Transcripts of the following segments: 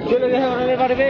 চলে গেছে ওরা পারবে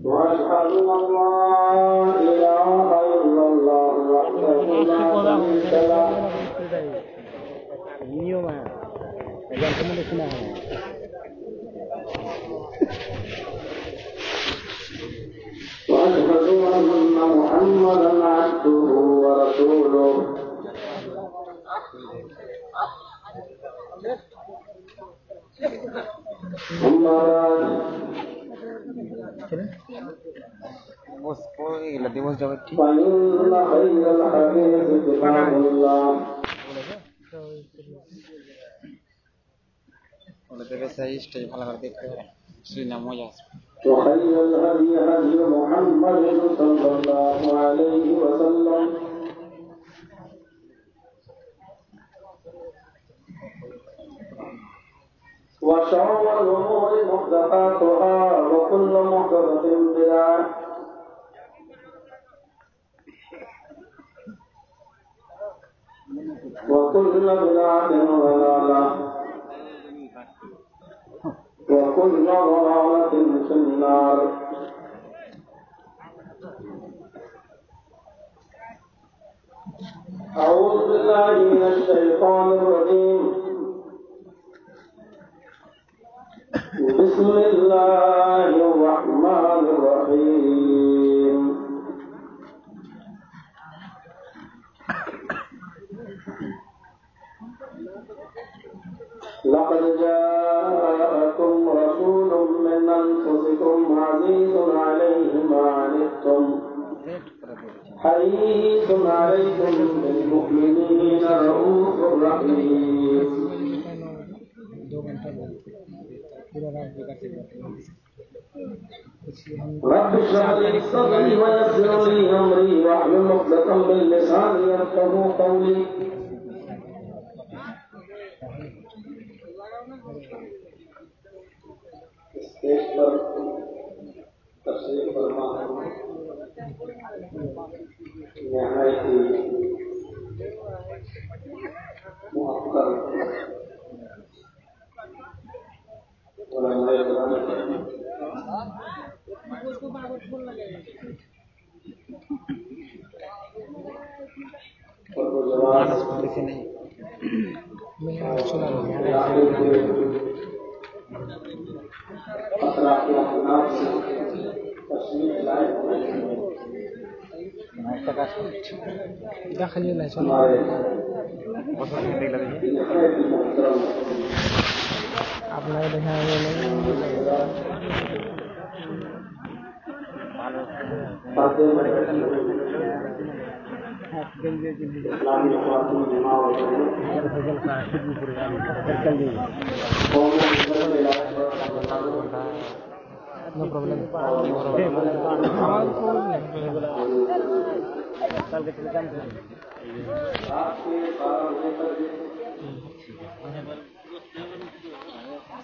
وأشهد أن لا إله إلا الله وحده لا شريك له وأشهد أن محمدا عبده ورسوله أما بعد فإن خير الحديث كتاب الله وخير الهدي هدي محمد صلى الله عليه وسلم وشر الأمور محدثاتها وكل محدثة بدعة وكل بدعة ضلالة وكل ضلالة في النار أعوذ بالله من الشيطان الرجيم بسم الله الرحمن الرحيم لقد جاءكم رسول من أنفسكم عزيز عليه ما عنتم حريص عليكم بالمؤمنين رؤوف رحيم رب اشرح لي صدري ويسر لي أمري واحلل عقدة من لساني يفقهوا قولي تفسیر فرما نہایت مؤثر علماء کرام داخلي لا شاء الله آپ لوگ دکھائیں گے no problem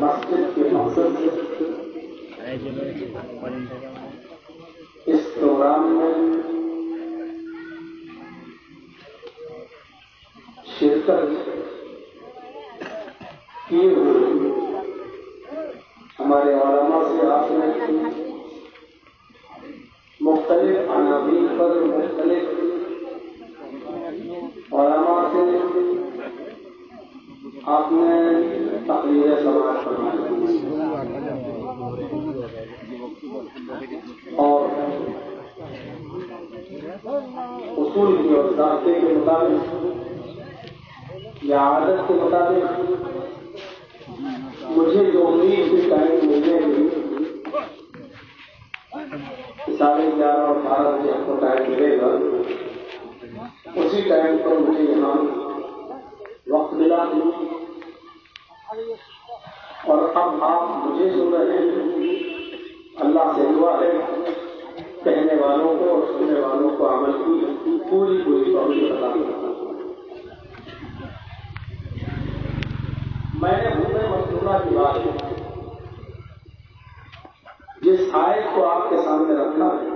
مسجد کے مقصد اس پروگرام میں شرکت کیے ہوئے ہمارے علماء سے آپ نے مختلف عناوین پر مختلف علماء سے آپ نے تقریر سماعت فرمائی اور اصول کی اور ضابطے کے مطابق یا عادت کے مطابق مجھے جو امید کی ٹائم ملنے گی 11:30 اور 12 بجے آپ کو ٹائم ملے گا، اسی ٹائم پر مجھے یہاں وقت ملا اور اب آپ مجھے سن رہے ہیں۔ اللہ سے دعا ہے کہنے والوں کو اور سننے والوں کو عمل کی پوری توفیق عطا فرمائے۔ میں نے حکم مقصودہ کی بات جس آیت کو آپ کے سامنے رکھا ہے،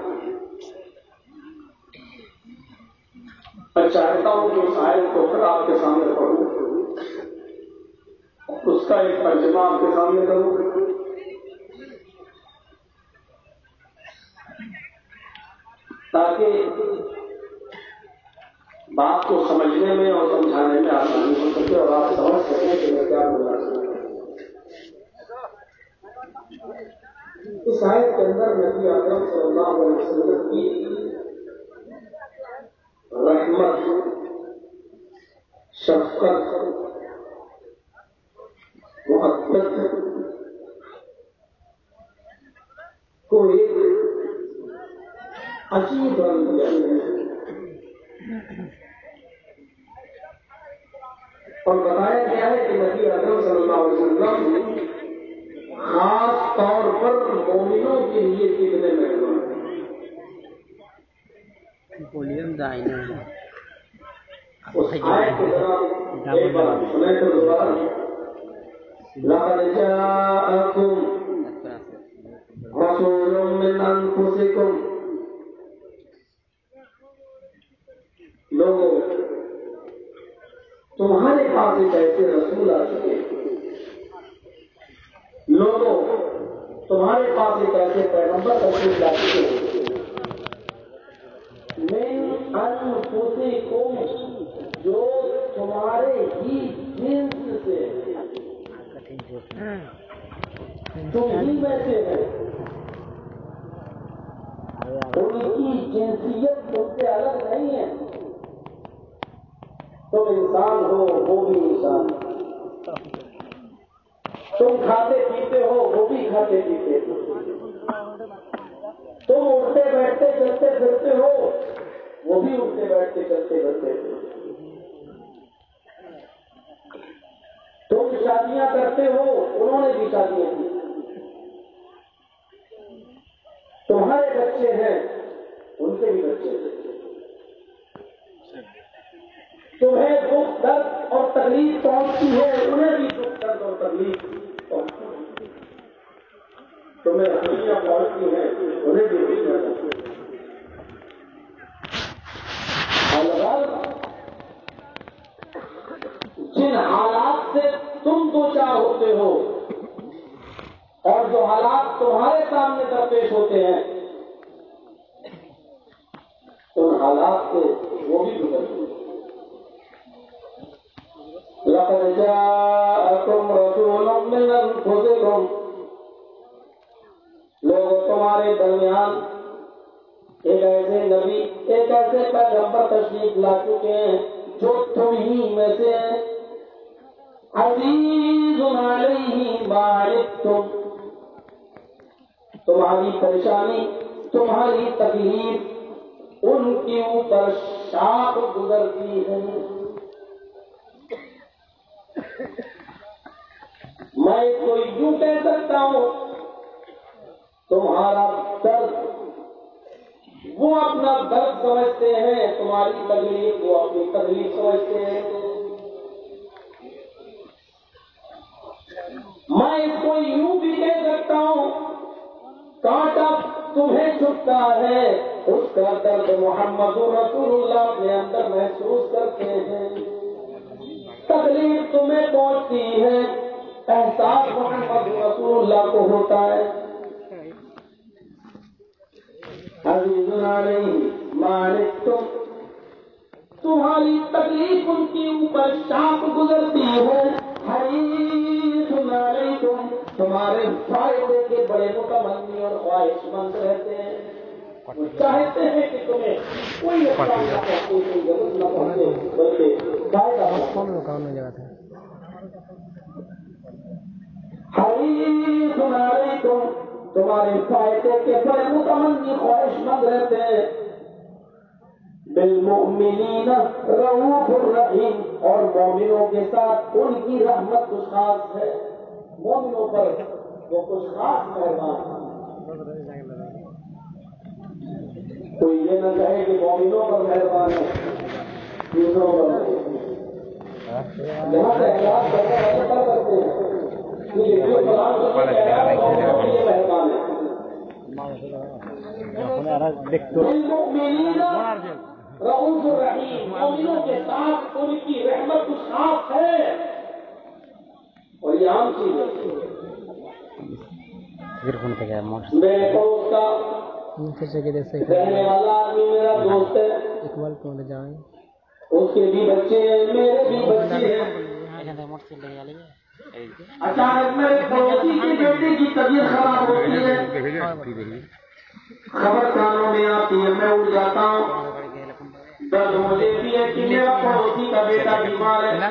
میں چاہتا ہوں کہ اس آیت کو پھر آپ کے سامنے پڑھوں، اس کا ایک ترجمہ آپ کے سامنے کروں تاکہ بات کو سمجھنے میں اور سمجھانے میں آسانی ہو سکے اور آپ سمجھ سکیں کہ میں کیا بولا سکوں۔ اس آیت کے اندر نبی اکرم صلی اللہ علیہ وسلم کی رحمت، شفقت، محبت کو ایک عجیب رنگ دیا گیا اور بتایا گیا ہے کہ نبی اکرم صلی اللہ علیہ وسلم خاص طور پر مومنوں کے لیے کتنے مہربان ہیں۔ اس آیت کو ذرا ایک بار سنیں تو دوبارہ، لقد جاءکم رسول من انفسکم، لوگوں تمہارے پاس ایک ایسے رسول آ چکے ہیں، لوگوں تمہارے پاس ایک ایسے پیغمبر تشریف لا چکے ہیں، من انفسکم، جو تمہارے ہی جنس سے، تم ہی میں سے ہے، ان کی جنسیت تم سے الگ نہیں ہے، تم انسان ہو وہ بھی انسان، تم کھاتے پیتے ہو وہ بھی کھاتے پیتے، تم اٹھتے بیٹھتے چلتے پھرتے ہو وہ بھی اٹھتے بیٹھتے چلتے پھرتے، تم شادیاں کرتے ہو انہوں نے بھی شادیاں کی، تمہارے بچے ہیں ان کے بھی بچے ہیں، تمہیں دکھ درد اور تکلیف پہنچتی ہے انہیں بھی دکھ درد اور تکلیف پہنچتی ہے، تمہیں خوشیاں پہنچتی ہیں انہیں بھی خوشیاں پہنچتی ہیں۔ جن حالات سے تم دو چار ہوتے ہو اور جو حالات تمہارے سامنے درپیش ہوتے ہیں ان حالات سے وہ بھی گزرتے ہیں۔ لقد جاءکم رسول من انفسکم، لوگ تمہارے درمیان ایک ایسے نبی، ایک ایسے پیغمبر تشریف لا چکے ہیں جو تم ہی میں سے ہیں، عزیز علیہ ما عنتم، تمہاری پریشانی تمہاری تکلیف ان کے اوپر شاق گزرتی ہے۔ میں کوئی یوں کہہ سکتا ہوں تمہارا درد وہ اپنا درد سمجھتے ہیں، تمہاری تکلیف وہ اپنی تکلیف سمجھتے ہیں۔ میں اس کو یوں بھی کہہ سکتا ہوں کانٹا تمہیں چھپتا ہے اس کا درد محمد رسول اللہ اپنے اندر محسوس کرتے ہیں، تکلیف تمہیں پہنچتی ہے احساس محمد رسول اللہ کو ہوتا ہے. عزیز علیہ ما عنتم، تمہاری تکلیف ان کے اوپر شاپ گزرتی ہے. حریص علیکم، تمہارے فائدے کے بڑے متمنی اور خواہش مند رہتے ہیں. وہ چاہتے ہیں کہ تمہیں کوئی نقصان نہ پہنچے، کوئی ضرورت نہ پہنچے، بلکہ فائدہ پہنچے. حریص علیکم، تمہارے فائدے کے بڑے متمنی خواہش مند رہتے ہیں. بالمؤمنین رؤوف الرحیم، اور مومنوں کے ساتھ ان کی رحمت کچھ خاص ہے. مومنوں پر وہ کچھ خاص مہربان ہے. کوئی یہ نہ کہے کہ مومنوں پر مہربان ہے، دوسروں پر یہاں سے احساس کرتے ہیں. رؤوف الرحیم، مومنوں کے ساتھ ان کی رحمت کچھ خاص ہے. اور یہ عام چیز ہے. میرے پڑوس کا رہنے والا آدمی میرا دوست ہے. اس کے بھی بچے ہیں، میرے بھی بچے ہیں. اچانک میرے پڑوسی کی بیٹی کی طبیعت خراب ہوتی ہے. خبر کانوں میں آتی ہے، میں اٹھ جاتا ہوں. درد مجھے بھی ہے کہ میرا پڑوسی کا بیٹا بیمار ہے.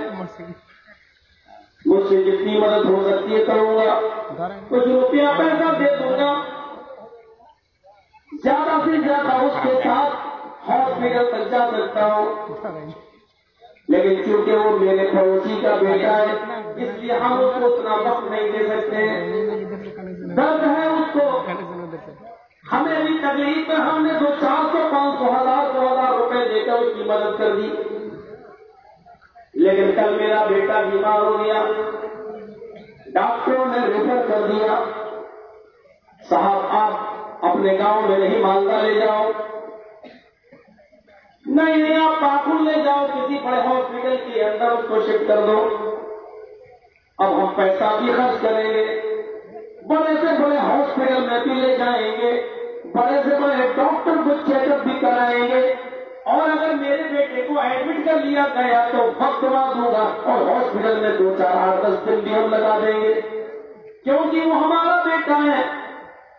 مجھ سے جتنی مدد ہو سکتی ہے کروں گا. کچھ روپیہ پیسہ دے دوں گا. زیادہ سے زیادہ اس کے ساتھ ہاسپٹل تک جا سکتا ہوں. لیکن چونکہ وہ میرے پڑوسی کا بیٹا ہے، اس لیے ہم اس کو اتنا وقت نہیں دے سکتے. درد ہے اس کو، ہمیں بھی تکلیف میں ہم نے 400 500 1000 روپے دے کر اس کی مدد کر دی. لیکن کل میرا بیٹا بیمار ہو گیا. ڈاکٹروں نے ریفر کر دیا، صاحب آپ اپنے گاؤں میں نہیں مالدہ لے جاؤ. نہیں آپ پاکل لے جاؤ، کسی بڑے ہاسپٹل کے اندر اس کو شفٹ کر دو. اب ہم پیسہ بھی خرچ کریں گے، بڑے سے بڑے ہاسپٹل میں بھی لے جائیں گے، بڑے سے بڑے ڈاکٹر کو چیک اپ بھی کرائیں گے. اور اگر میرے بیٹے کو ایڈمٹ کر لیا گیا تو وقت بعد ہوگا، اور ہاسپٹل میں 2 4 8 10 دن بھی ہم لگا دیں گے، کیونکہ وہ ہمارا بیٹا ہے.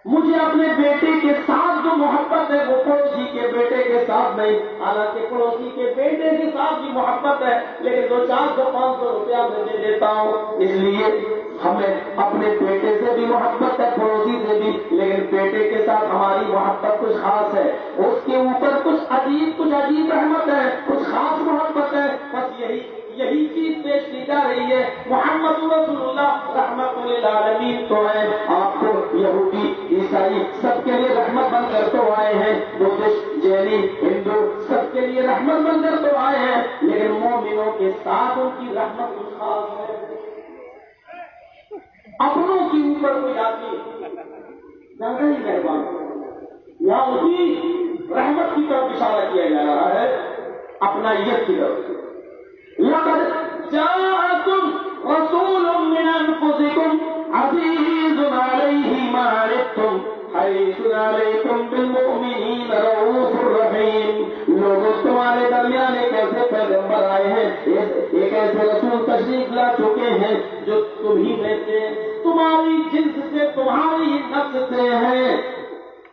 مجھے اپنے بیٹے کے ساتھ جو محبت ہے وہ پڑوسی کے بیٹے کے ساتھ نہیں. حالانکہ پڑوسی کے بیٹے کے ساتھ بھی محبت ہے، لیکن 2 400 500 روپیہ میں دے دیتا ہوں. اس لیے ہمیں اپنے بیٹے سے بھی محبت ہے، پڑوسی سے بھی، لیکن بیٹے کے ساتھ ہماری محبت کچھ خاص ہے. اس کے اوپر کچھ عجیب رحمت ہے، کچھ خاص محبت ہے. بس یہی چیز پیش کی جا رہی ہے. محمد رسول اللہ رحمت للعالمین تو ہے. آپ کو یہودی عیسائی سب کے لیے رحمت بن کر تو آئے ہیں، بدھسٹ جینی ہندو سب کے لیے رحمت بن کر تو آئے ہیں، لیکن مومنوں کے ساتھ ان کی رحمت کچھ خاص ہے. اپنوں کے اوپر کوئی آدمی زیادہ ہی مہربان، یہاں اسی رحمت کی طرف اشارہ کیا جا رہا ہے، اپنا یت کی طرف. لقد جاءكم رسول من انفسكم عزيز عليه ما عنتم حريص عليكم بالمؤمنين رؤوف رحيم. لوگوں تمہارے درمیان ایک ایسے پیغمبر آئے ہیں، ایک ایسے رسول تشریف لا چکے ہیں جو تمہیں میں سے، تمہاری جنس سے، تمہاری نفس سے ہیں.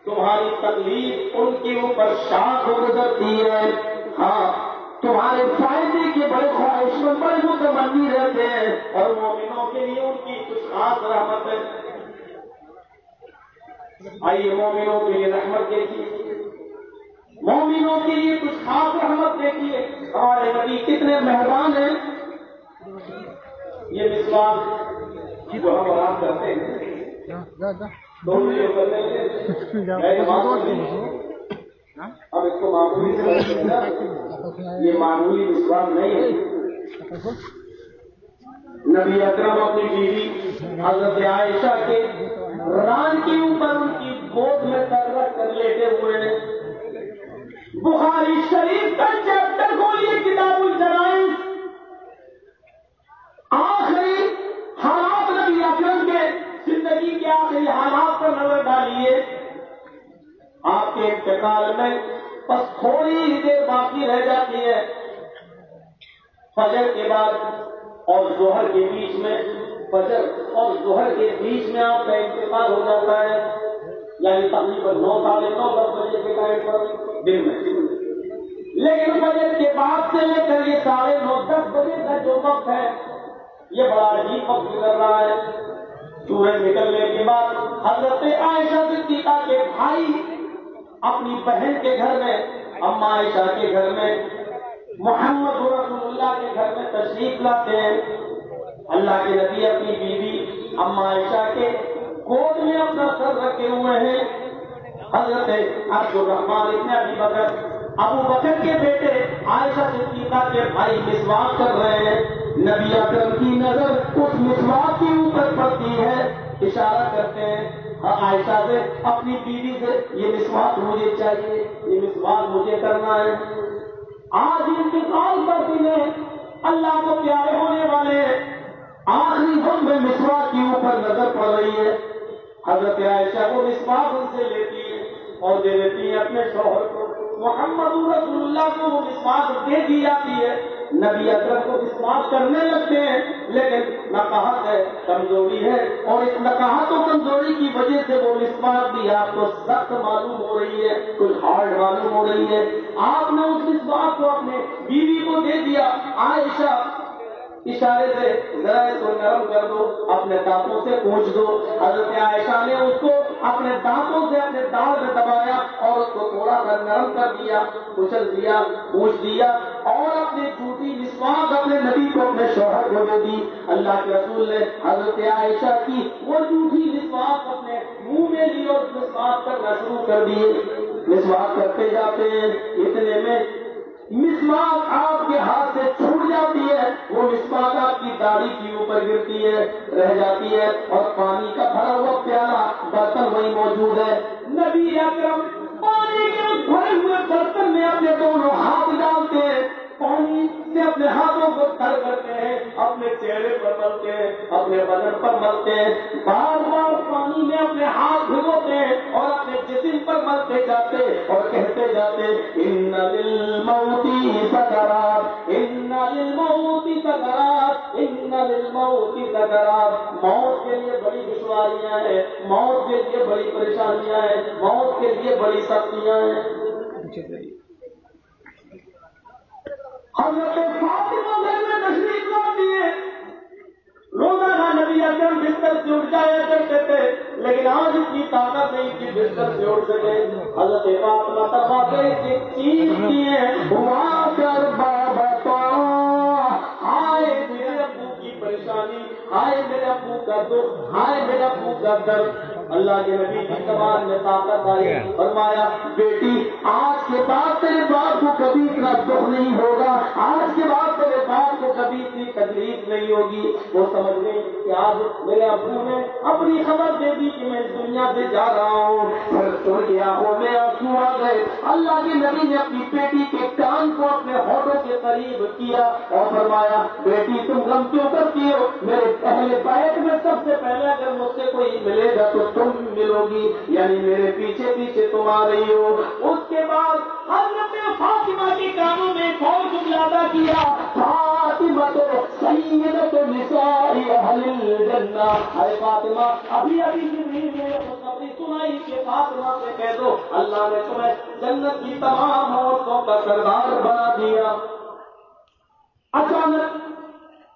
تمہاری تکلیف ان کے اوپر شاخ گزرتی ہے. ہاں، تمہارے فائدے کے بڑے خواہش میں بڑے متمنی رہتے ہیں، اور مومنوں کے لیے ان کی کچھ خاص رحمت ہے. آئیے مومنوں کے لیے رحمت دیکھیے، مومنوں کے لیے کچھ خاص رحمت دیکھیے. ہمارے نبی کتنے مہربان ہیں. یہ مسواک جو ہم آرام کرتے ہیں تو مجھے اب اس کو معمولی سمجھتے ہیں، یہ معمولی مسواک نہیں ہے. نبی اکرم اپنی بیوی حضرت عائشہ کے ران کے اوپر ان کی گود میں سر رکھ کر لیٹے ہوئے ہیں. بخاری شریف کا چیپٹر کھولیے، کتاب الجنائز، آخری حالات ایسی حالات پر نظر ڈالیے آپ کے انتقال میں بس تھوڑی ہی دیر باقی رہ جاتی ہے، فجر کے بعد اور ظہر کے بیچ میں، فجر اور ظہر کے بیچ میں آپ کا انتقال ہو جاتا ہے، یعنی تقریباً 9 ساڑھے 9 10 بجے کے ٹائم پر دن میں. لیکن فجر کے بعد سے لے کر یہ 9:30 10 بجے کا جو وقت ہے یہ بڑا عجیب وقت گزر رہا ہے. سورج نکلنے کے بعد حضرت عائشہ صدیقہ کے بھائی اپنی بہن کے گھر میں، اما عائشہ کے گھر میں، محمد رسول اللہ کے گھر میں تشریف لاتے ہیں. اللہ کے نبی اپنی بیوی اما عائشہ کے گود میں اپنا سر رکھے ہوئے ہیں. حضرت عبد الرحمن ابن ابی بکر، ابو بکر کے بیٹے عائشہ صدیقہ کے بھائی مسواک کر رہے ہیں. نبی اکرم کی نظر اس مسواک کے اوپر پڑتی ہے، اشارہ کرتے ہیں عائشہ سے، اپنی بیوی سے، یہ مسواک مجھے چاہیے، یہ مسواک مجھے کرنا ہے. آج انتقال کا دن ہے، اللہ کو پیارے ہونے والے آخری وقت میں مسواک کے اوپر نظر پڑ رہی ہے. حضرت عائشہ کو مسواک ان سے لیتی ہے اور دے دیتی ہے اپنے شوہر کو. محمد رسول اللہ کو وہ مسواک دے دی جاتی ہے. نبی اکرم کو مسواک کرنے لگتے ہیں، لیکن نقاہت ہے، کمزوری ہے، اور اس نقاہت و کمزوری کی وجہ سے وہ مسواک بھی آپ کو سخت معلوم ہو رہی ہے، کچھ ہارڈ معلوم ہو رہی ہے. آپ نے اس مسواک کو اپنے بیوی کو دے دیا. عائشہ اشارے سے ذرا اس کو نرم کر دو، اپنے دانتوں سے پوچھ دو. حضرت عائشہ نے اس کو اپنے دانتوں سے اپنے دانت میں دبایا اور اس کو تھوڑا سا نرم کر دیا، کچل دیا، پوچھ دیا، اور اپنی جھوٹی مسواک اپنے نبی کو، اپنے شوہر کو دے دی. اللہ کے رسول نے حضرت عائشہ کی وہ جھوٹی مسواک اپنے منہ میں لی اور مسواک کرنا شروع کر دیے. مسواک کرتے جاتے ہیں، اتنے میں مسواک آپ کے ہاتھ سے چھوٹ جاتی ہے. وہ مسواک آپ کی داڑھی کے اوپر گرتی ہے، رہ جاتی ہے، اور پانی کا بھرا ہوا پیالہ برتن وہی موجود ہے. نبی اکرم پانی کے اس بھرے ہوئے برتن میں اپنے دونوں ہاتھ ڈالتے ہیں، پانی سے اپنے ہاتھوں کو تر کرتے ہیں، اپنے چہرے پر ملتے ہیں، اپنے بدن پر ملتے ہیں، بار بار پانی میں اپنے ہاتھ بھگوتے ہیں اور اپنے جسم پر ملتے جاتے اور کہتے جاتے ان للموت سکرات، ان للموت سکرات، ان للموت سکرات. موت کے لیے بڑی دشواریاں ہیں، موت کے لیے بڑی پریشانیاں ہیں، موت کے لیے بڑی سختیاں ہیں. حضرت فاطمہ گھر میں تشریف لاتی ہے. روزانہ نبی اکرم بستر سے اٹھ جایا کرتے تھے، لیکن آج اتنی طاقت نہیں کہ بستر سے اٹھ سکے. حضرت فاطمہ فرماتے ہیں کہ چیختی ہیں ہوا کر بابا، ہائے میرے ابو کی پریشانی، ہائے میرے ابو کا دکھ، ہائے میرے ابو کا درد. اللہ کے نبی کی زبان میں طاقت آئی، فرمایا بیٹی آج کے بعد تیرے باپ کو کبھی اتنا دکھ نہیں ہوگا، آج کے بعد تیرے باپ کو کبھی اتنی تکلیف نہیں ہوگی. وہ سمجھ گئی کہ آج میرے ابو نے اپنی خبر دے دی کہ میں اس دنیا سے جا رہا ہوں. پھر کی آنکھوں میں آنسو آ گئے. اللہ کے نبی نے اپنی بیٹی کے کان کو اپنے ہونٹوں کے قریب کیا اور فرمایا بیٹی تم غم کیوں کرتی ہو، میرے اہل بیت میں سب سے پہلے اگر مجھ سے کوئی ملے گا تو تم ملو گی، یعنی میرے پیچھے پیچھے تم آ رہی ہو. اس کے بعد حضرت فاطمہ کے کانوں میں اور جملہ ادا کیا فاطمہ تو سیدۃ نساء اہل الجنہ. ارے فاطمہ ابھی ابھی جبریل نے خوشخبری سنائی کہ فاطمہ سے کہہ دو اللہ نے تمہیں جنت کی تمام عورتوں کا سردار بنا دیا. اچانک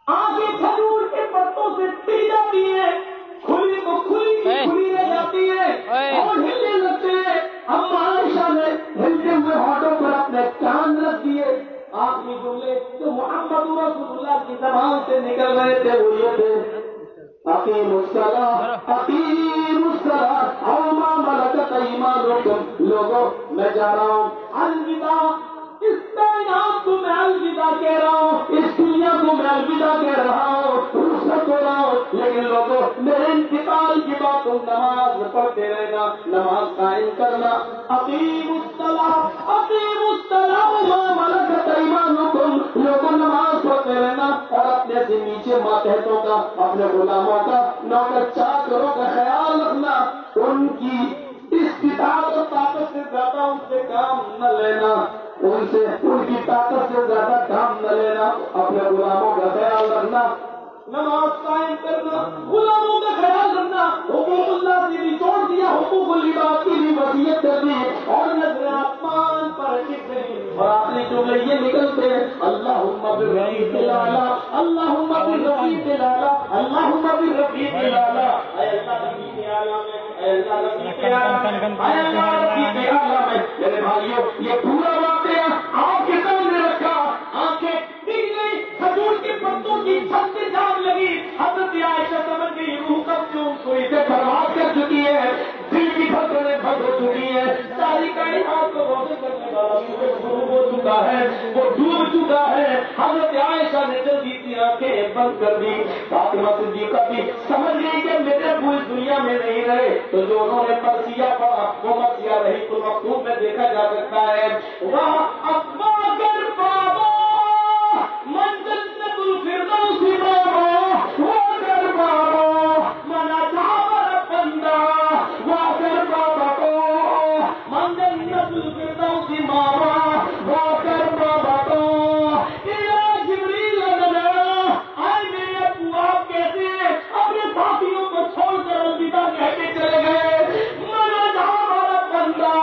آنکھیں کھجور کے پتوں سے پی جاتی ہے، کھلی تو کھلی رہ جاتی ہے اور ہلنے لگتے ہیں. اما عائشہ نے ہلتے ہوئے ہاتھوں پر اپنے کان رکھ دیے. آخری جملے جو محمد رسول اللہ کی زبان سے نکل رہے تھے وہ یہ تھے اقیموا الصلاۃ اقیموا الصلاۃ او ما ملکت ایمانکم. لوگوں میں جا رہا ہوں، الوداع، اس کائنات کو میں الوداع کہہ رہا ہوں، اس دنیا کو میں الوداع کہہ رہا ہوں، رخصت ہو رہا ہوں، لیکن لوگوں میرے انتقال کے بعد تم نماز پڑھتے رہنا، نماز قائم کرنا. اقیموا الصلاۃ وما ملکت ایمانکم. لوگوں نماز پڑھتے رہنا اور اپنے سے نیچے ماتحتوں کا، اپنے غلاموں کا، نوکر چاکروں کا خیال رکھنا. ان کی استطاعت اور طاقت سے زیادہ ان سے کام نہ لینا، ان کی طاقت سے زیادہ کام نہ لینا. اپنے غلاموں کا خیال رکھنا، نماز قائم کرنا، غلاموں کا خیال رکھنا. حقوق اللہ سے بھی چھوڑ دیا، حقوق العباد کی بھی وصیت کر دی اور نظر آسمان پر ٹک گئی. اور آخری جملے یہ نکلتے ہیں، اللہم بالرفیق الاعلی، اللہم بالرفیق الاعلی، اللہم بالرفیق الاعلی. اے اللہ رفیق اعلیٰ میں، اے اللہ رفیق اعلیٰ میں، اے اللہ رفیق اعلیٰ میں. میرے بھائیوں، یہ پورا واقعہ آپ کے سامنے رکھا، آنکھیں ٹک گئی، کھجور کے پتوں کی چھت سے جان لگی. حضرت عائشہ سمجھ گئی روح کب سے ان کو اسے برباد کر چکی ہے، دل کی دھڑکنیں بند ہو چکی ہے، ساری کائنات کو روشن کرنے والا سورج غروب ہو چکا ہے، وہ ڈوب چکا ہے. حضرت عائشہ نے جلدی سے آنکھیں بند کر دی. فاطمہ صدیقہ بھی سمجھ گئی کہ میرے ابو اس دنیا میں نہیں رہے، تو جو انہوں نے مرثیہ پڑھا وہ مرثیہ رہی تو مکتوب میں دیکھا جا سکتا ہے. وہاں ابا کر بابا منزل الفردوس بابا وہ کر بابا منا جاور بندہ وہ کر بابا کو منزل الفردوس بابا وہ کر بابا کو. جبریل آئے میرے ابو آپ کیسے اپنے ساتھیوں کو چھوڑ کر الوداع کہہ کے چلے گئے. منا جاور بندہ،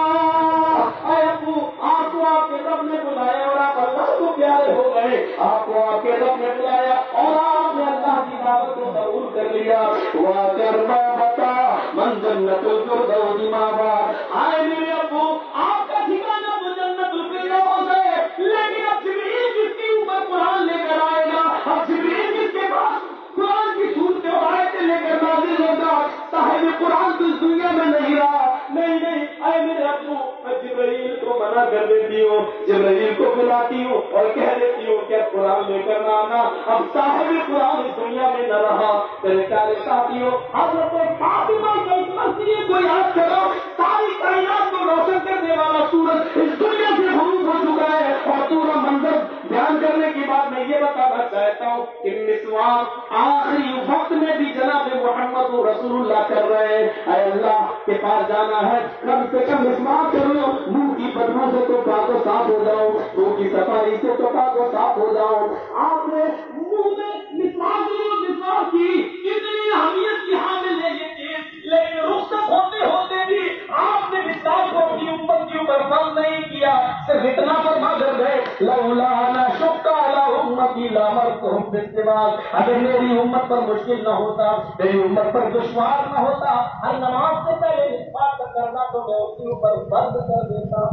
اے ابو آپ کو آپ کے رب نے بلایا اور آپ اللہ کو پیارے ہو گئے. آپ کو آپ کے رب نے بلایا اور آپ نے اللہ کی دعوت کو قبول کر لیا. وَكَرْبَا بَتَا مَنْ جَنَّةُ الْفِرْدَوْسِ مَأْوَا. آئے میرے ابو آپ کا ٹھکانہ تو جنت الفردوس ہے، لیکن اب جبریل جس کے اوپر قرآن لے کر آئے گا، اب جبریل جس کے پاس قرآن کی صورتیں اور آیتیں لے کر نازل ہوگا، صاحب قرآن تو اس دنیا میں نہیں رہا. نہیں اے میرے ابو میں جبریل کو منع کر دیتی ہوں، جبریل کو بلاتی ہوں اور کہہ دیتی ہوں کہ قرآن لے کر نہ آنا. اب صاحب قرآن اس دنیا میں نہ رہا. میرے پیارے ساتھیوں، حضرت فاطمہ کے اس مسئلے کو یاد کرو. ساری کائنات کو روشن کرنے والا سورج اس دنیا سے غروب ہو چکا ہے. اور پورا منظر بیان کرنے کے بعد میں یہ بتانا چاہتا ہوں کہ مسواک آخری وقت میں بھی جناب محمد رسول اللہ کر رہے ہیں. اے اللہ کے پاس جانا ہے، کم سے کم مسواک کرو، منہ کی بدبو سے تو پاک و صاف ہو جاؤ، منہ کی صفائی سے تو پاک و صاف ہو جاؤ. آپ نے منہ میں مسواک کی اتنی اہمیت کی حامل ہے یہ چیز، لیکن رخصت ہوتے ہوتے بھی آپ نے مسواک کو اپنی امت کے اوپر فرض نہیں کیا. صرف اتنا فرما کر گئے، لولا انا شق علی امتی لامرتهم بالسواک. اگر میری امت پر مشکل نہ ہوتا، میری امت پر دشوار نہ ہوتا، ہر نماز سے پہلے مسواک کرنا تو میں اس کے اوپر فرض کر دیتا.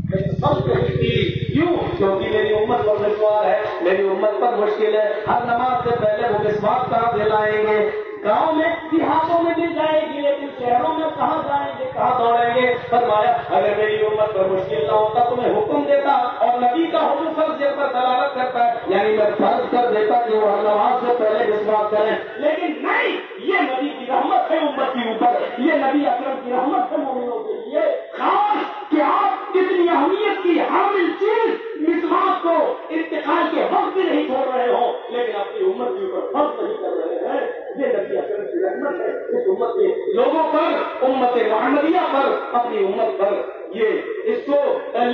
کیوں؟ کیونکہ میری امت پر دشوار ہے، میری امت پر مشکل ہے. ہر نماز سے پہلے وہ مسواک کہاں دلائیں گے؟ گاؤں میں دیہاتوں میں مل جائے گی، لیکن شہروں میں کہاں جائیں گے، کہاں دوڑیں گے؟ فرمایا اگر میری امت پر مشکل نہ ہوتا تو میں حکم دیتا، اور نبی کا حکم فرض پر دلالت کرتا ہے، یعنی میں فرض کر دیتا کہ وہ نماز سے پہلے مسواک کریں. لیکن نہیں، یہ نبی کی رحمت ہے امت کے اوپر، یہ نبی اکرم کی رحمت ہے مومنوں کے لیے. خاص کہ آپ اتنی اہمیت کی حامل چیز مسواک کو انتقال کے وقت بھی نہیں چھوڑ رہے ہو، لیکن اپنی امت کے اوپر فرض نہیں کر رہے ہیں. یہ نبی اکرم کی رحمت ہے اس امت کے لوگوں پر، امت محمدیہ پر، اپنی امت پر. یہ اس کو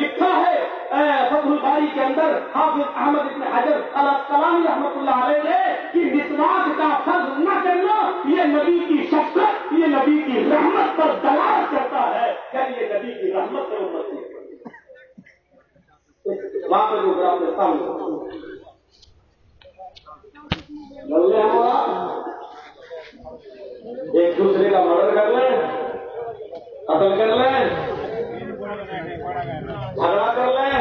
لکھا ہے فتح الباری کے اندر حافظ احمد ابن حجر العسقلانی رحمۃ اللہ علیہ نے کہ مسواک کا فرض نہ کرنا یہ نبی کی شفقت، یہ نبی کی رحمت پر دلالت کرتا ہے. کہ یہ نبی کی رحمت ہے امت کی. وہاں پہ جو آپ کے سامنے ایک دوسرے کا مدد کر لیں، قتل کر لیں، جھگڑا کر لیں.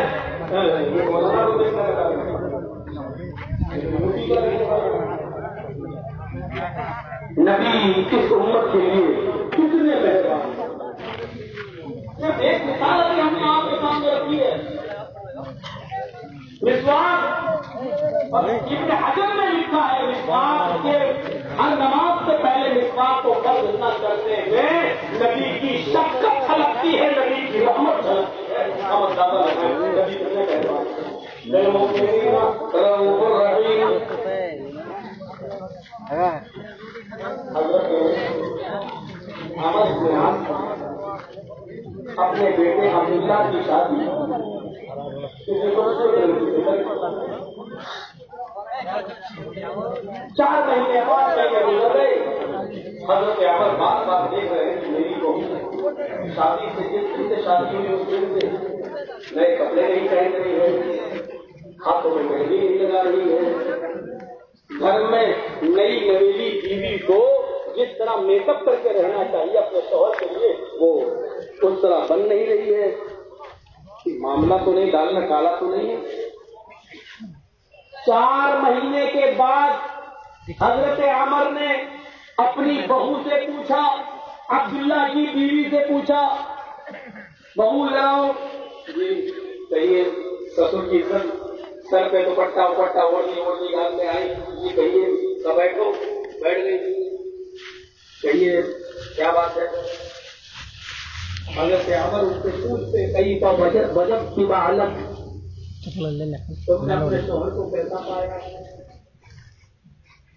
نبی کس امت کے لیے کتنے مہربان. صرف ایک مثال بھی ہم نے آپ کے سامنے رکھی ہے. مسواک ابن حجر نے لکھا ہے مسواک کے ہر نماز سے پہلے مسواک تلفظ نہ کرنے میں نبی کی شفقت چھلکتی ہے، نبی کی رحمت چھلکتی ہے. ہم زیادہ لگائیں نبی کتنے کہتے ہیں بالمؤمنین رؤوف رحیم. حضرت عمر بن عاص اپنے بیٹے عبداللہ کی شادی 4 مہینے بعد گزر گئے. حضرت عمر بار بار دیکھ رہے ہیں میری کو شادی سے جس دن سے شادی ہوئی اس دن سے نئے کپڑے نہیں پہن رہی ہے، ہاتھوں میں مہندی نہیں لگا رہی ہے، گھر میں نئی نویلی بیوی کو جس طرح میک اپ کر کے رہنا چاہیے اپنے شوہر کے لیے وہ اس طرح بن نہیں رہی ہے. معاملہ تو نہیں ڈالنا کالا تو نہیں ہے. 4 مہینے کے بعد حضرت عمر نے اپنی بہو سے پوچھا، عبداللہ کی بیوی سے پوچھا، بہو لاؤ جی کہیے سسر کی عزت سر پہ دوپٹہ اوپٹہ اوڑھنی گھر سے آئی جی کہیے کب بیٹھو بیٹھ گئی کہیے کیا بات ہے. حضرت عمر اس سے پوچھتے کئی کا وجب کی بعلت تم نے اپنے شوہر کو کیسا پایا.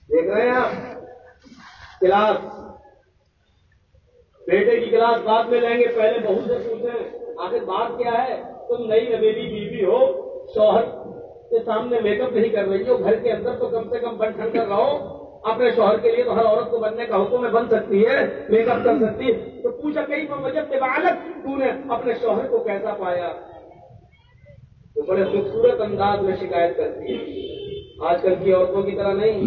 دیکھ رہے ہیں آپ کلاس بیٹے کی کلاس بعد میں لیں گے، پہلے بہو سے پوچھیں آخر بات کیا ہے. تم نئی نویلی بیوی ہو، شوہر کے سامنے میک اپ نہیں کر رہی ہو، گھر کے اندر تو کم سے کم بن ٹھن کر رہو. اپنے شوہر کے لیے تو ہر عورت کو بننے کا حکم ہے، بن سکتی ہے، میک اپ کر سکتی ہے. تو پوچھا کئی وجب کے بعلت تو نے اپنے شوہر کو کیسا پایا. تو بڑے خوبصورت انداز میں شکایت کرتی ہے، آج کل کی عورتوں کی طرح نہیں.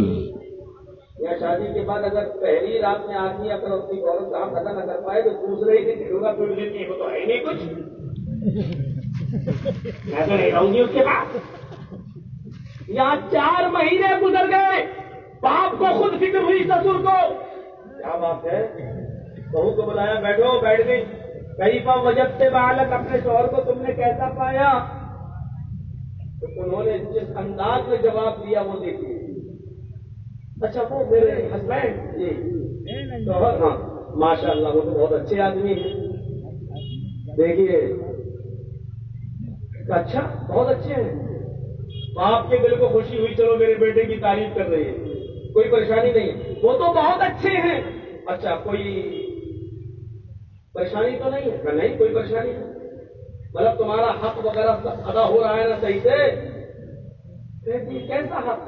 یا شادی کے بعد اگر پہلی رات میں آدمی اگر اپنی عورت کام ادا نہ کر پائے تو دوسرے ہی دن ڈھونگا پھر لیتی ہے، وہ تو ہے نہیں کچھ. میں تو نہیں رہوں گی اس کے بعد. یہاں 4 مہینے گزر گئے، باپ کو خود فکر ہوئی سسر کو. کیا بات ہے، بہو کو بلایا بیٹھو، بیٹھ گئی. کئی پا وجب سے بالک اپنے شوہر کو تم نے کیسا پایا. تو انہوں نے جس انداز میں جواب دیا وہ دیکھیے. اچھا وہ میرے ہسبینڈ جی شوہر، ہاں ماشاء اللہ وہ تو بہت اچھے آدمی ہیں. دیکھیے اچھا بہت اچھے ہیں. باپ کے دل کو خوشی ہوئی، چلو میرے بیٹے کی تعریف کر رہی ہے، کوئی پریشانی نہیں ہے. وہ تو بہت اچھے ہیں. اچھا کوئی پریشانی تو نہیں ہے؟ نہیں کوئی پریشانی نہیں. مطلب تمہارا حق وغیرہ ادا ہو رہا ہے نا صحیح سے؟ کیسا حق؟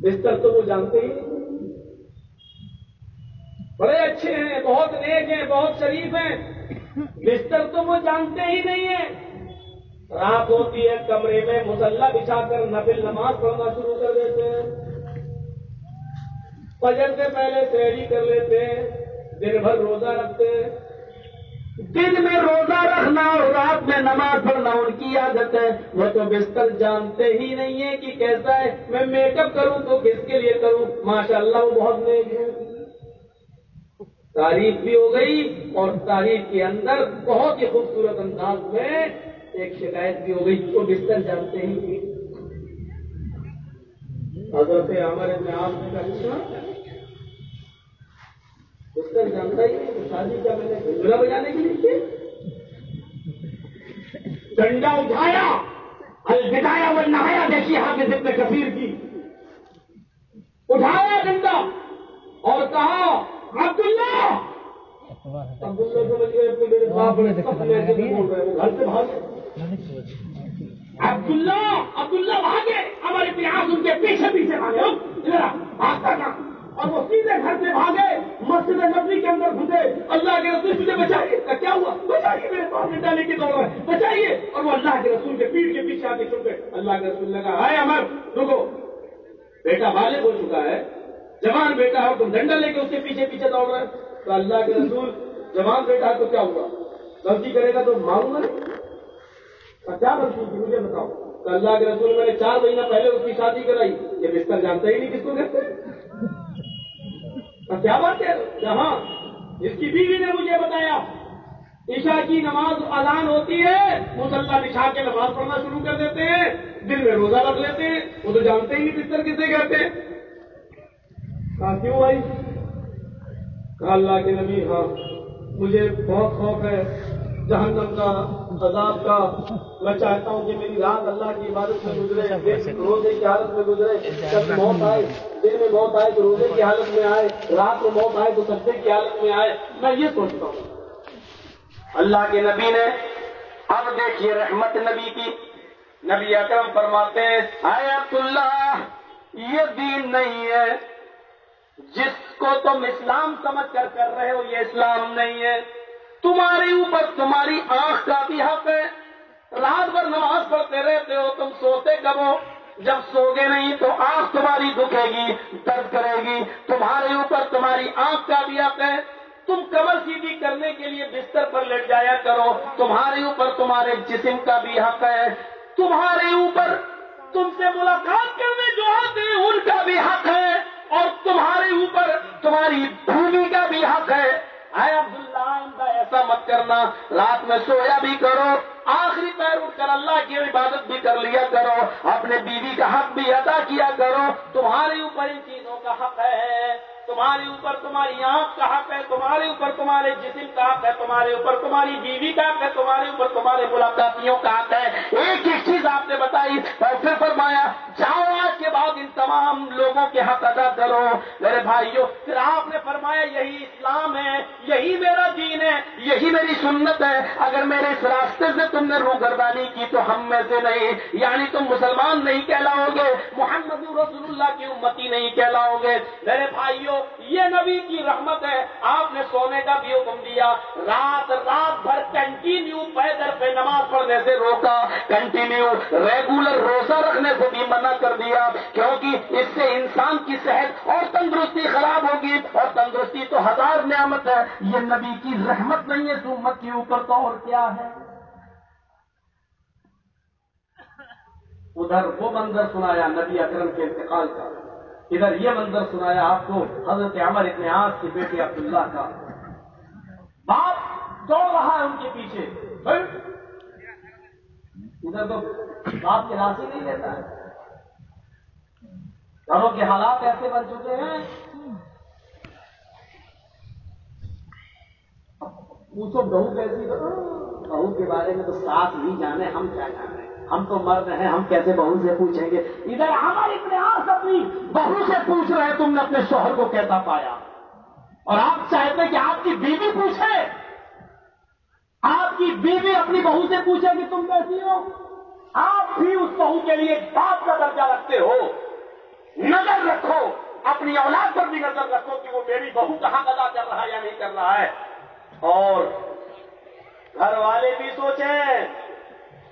بستر تو وہ جانتے ہی نہیں. بڑے اچھے ہیں، بہت نیک ہیں، بہت شریف ہیں، بستر تو وہ جانتے ہی نہیں ہیں. رات ہوتی ہے کمرے میں مصلی بچھا کر نفل نماز پڑھنا شروع کر دیتے ہیں. فجر سے پہلے سحری کر لیتے ہیں، دن بھر روزہ رکھتے ہیں. دن میں روزہ رکھنا اور رات میں نماز پڑھنا ان کی عادت ہے. وہ تو بستر جانتے ہی نہیں ہے کہ کیسا ہے. میں میک اپ کروں تو کس کے لیے کروں؟ ماشاءاللہ وہ بہت نیک ہے. تعریف بھی ہو گئی اور تعریف کے اندر بہت ہی خوبصورت انداز میں ایک شکایت بھی ہو گئی. وہ بستر جانتے ہی نہیں. حضرت عمر بن عاص نے کہا اچھا بستر جانتا ہی نہیں تو شادی کیا میں نے گنجلا بجانے کے لیے ڈنڈا اٹھایا، البدایہ والنہایہ دیکھیے حافظ ابن کثیر کی. اٹھایا ڈنڈا اور کہا عبداللہ. عبداللہ سمجھ گئے اپنے میرے باپ نے بول رہے ہیں، وہ گھر سے بھاگے. عبداللہ بھاگے، ہمارے پیاس ان کے پیچھے پیچھے بھاگے، بھاگتا تھا. اور وہ سیدھے گھر سے بھاگے، مسجد نبوی کے اندر گھسے. اللہ کے رسول مجھے بچائیے. کیا ہوا؟ بچائیے، میرے پاس ڈنڈا لے کے دوڑ رہا ہے، بچائیے. اور وہ اللہ کے رسول کے پیٹ کے پیچھے آگے چھپ گئے. اللہ کے رسول نے کہا ہے عمر رکو، بیٹا بالغ ہو چکا ہے، جوان بیٹا ہے، تم ڈنڈا لے کے اس کے پیچھے پیچھے دوڑ رہے. تو اللہ کے رسول جوان بیٹا ہے تو کیا ہوا؟ غلطی کرے گا تو ماروں گا نہیں. کیا غلطی کی مجھے بتاؤ. تو اللہ کے رسول میں نے 4 مہینہ پہلے اس کی شادی کرائی. یہ بستر جانتا ہی نہیں کس کو کہتے. کیا بات ہے؟ ہاں اس کی بیوی نے مجھے بتایا عشاء کی نماز اذان ہوتی ہے، مصلی بچھا کے نماز پڑھنا شروع کر دیتے ہیں، دن میں روزہ رکھ لیتے ہیں. وہ تو جانتے ہی نہیں بستر کسے کہتے ہیں. کہا کیوں بھائی؟ کہا اللہ کے نبی ہاں مجھے بہت خوف ہے جہنم کا عذاب کا، میں چاہتا ہوں کہ میری رات اللہ کی عبادت میں گزرے، روزے کی حالت میں گزرے، جب موت آئے دن میں موت آئے تو روزے کی حالت میں آئے، رات میں موت آئے تو سجدے کی حالت میں آئے، میں یہ سوچتا ہوں۔ اللہ کے نبی نے اب دیکھیے رحمت نبی کی، نبی اکرم فرماتے ہیں اے عبداللہ یہ دین نہیں ہے، جس کو تم اسلام سمجھ کر رہے ہو یہ اسلام نہیں ہے، تمہارے اوپر تمہاری آنکھ کا بھی حق ہے، رات بھر نماز پڑھتے رہتے ہو، تم سوتے کب ہو؟ جب سوگے نہیں تو آنکھ تمہاری دکھے گی، درد کرے گی، تمہارے اوپر تمہاری آنکھ کا بھی حق ہے، تم کمر سیدھی کرنے کے لیے بستر پر لیٹ جایا کرو، تمہارے اوپر تمہارے جسم کا بھی حق ہے، تمہارے اوپر تم سے ملاقات کرنے جو آتے ہیں ان کا بھی حق ہے، اور تمہارے اوپر تمہاری بھومی کا بھی حق ہے۔ اے عبداللہ آئندہ ایسا مت کرنا، رات میں سویا بھی کرو، آخری پیر اٹھ کر اللہ کی عبادت بھی کر لیا کرو، اپنے بیوی کا حق بھی ادا کیا کرو، تمہارے اوپر ان چیزوں کا حق ہے، تمہارے اوپر تمہاری آنکھ کا حق ہے، تمہارے اوپر تمہارے جسم کا حق ہے، تمہارے اوپر تمہاری بیوی کا حق ہے، تمہارے اوپر تمہارے ملاقاتیوں کا حق ہے۔ ایک ایک چیز آپ نے بتائی اور پھر فرمایا جاؤ آج کے بعد ان تمام لوگوں کے حق ادا کرو۔ میرے بھائیوں پھر آپ نے فرمایا یہی اسلام ہے، یہی میرا دین ہے، یہی میری سنت ہے، اگر میرے اس راستے سے تم نے روگردانی کی تو ہم میں سے نہیں، یعنی تم مسلمان نہیں کہلاؤ گے، محمد رسول اللہ کی امتی نہیں کہلاؤ گے۔ میرے بھائیوں یہ نبی کی رحمت ہے، آپ نے سونے کا بھی حکم دیا، رات بھر کنٹینیو پیدل پہ نماز پڑھنے سے روکا، کنٹینیو ریگولر روزہ رکھنے سے بھی منع کر دیا، کیونکہ اس سے انسان کی صحت اور تندرستی خراب ہوگی، اور تندرستی تو ہزار نعمت ہے، یہ نبی کی رحمت نہیں ہے اس امت کے اوپر تو اور کیا ہے۔ ادھر وہ منظر سنایا نبی اکرم کے انتقال کا، ادھر یہ منظر سنایا آپ کو حضرت عمر ابن عاص کے بیٹے عبداللہ کا، باپ دوڑ رہا ہے ان کے پیچھے، ادھر تو باپ کی راضی نہیں لیتا ہے، گھروں کے حالات ایسے بن چکے ہیں، پوچھو بہو کیسی، بہو کے بارے میں تو ساتھ ہی جانے، ہم کیا جانے، ہم تو مرد ہیں، ہم کیسے بہو سے پوچھیں گے۔ ادھر ہمارے ابن عاص اپنی بہو سے پوچھ رہے تم نے اپنے شوہر کو کیسا پایا، اور آپ چاہتے کہ آپ کی بیوی پوچھے، آپ کی بیوی اپنی بہو سے پوچھے کہ تم کیسی ہو، آپ بھی اس بہو کے لیے باپ کا درجہ رکھتے ہو۔ نظر رکھو، اپنی اولاد پر بھی نظر رکھو کہ وہ میری بہو کہاں ادا کر رہا ہے یا نہیں کر رہا ہے، اور گھر والے بھی سوچیں۔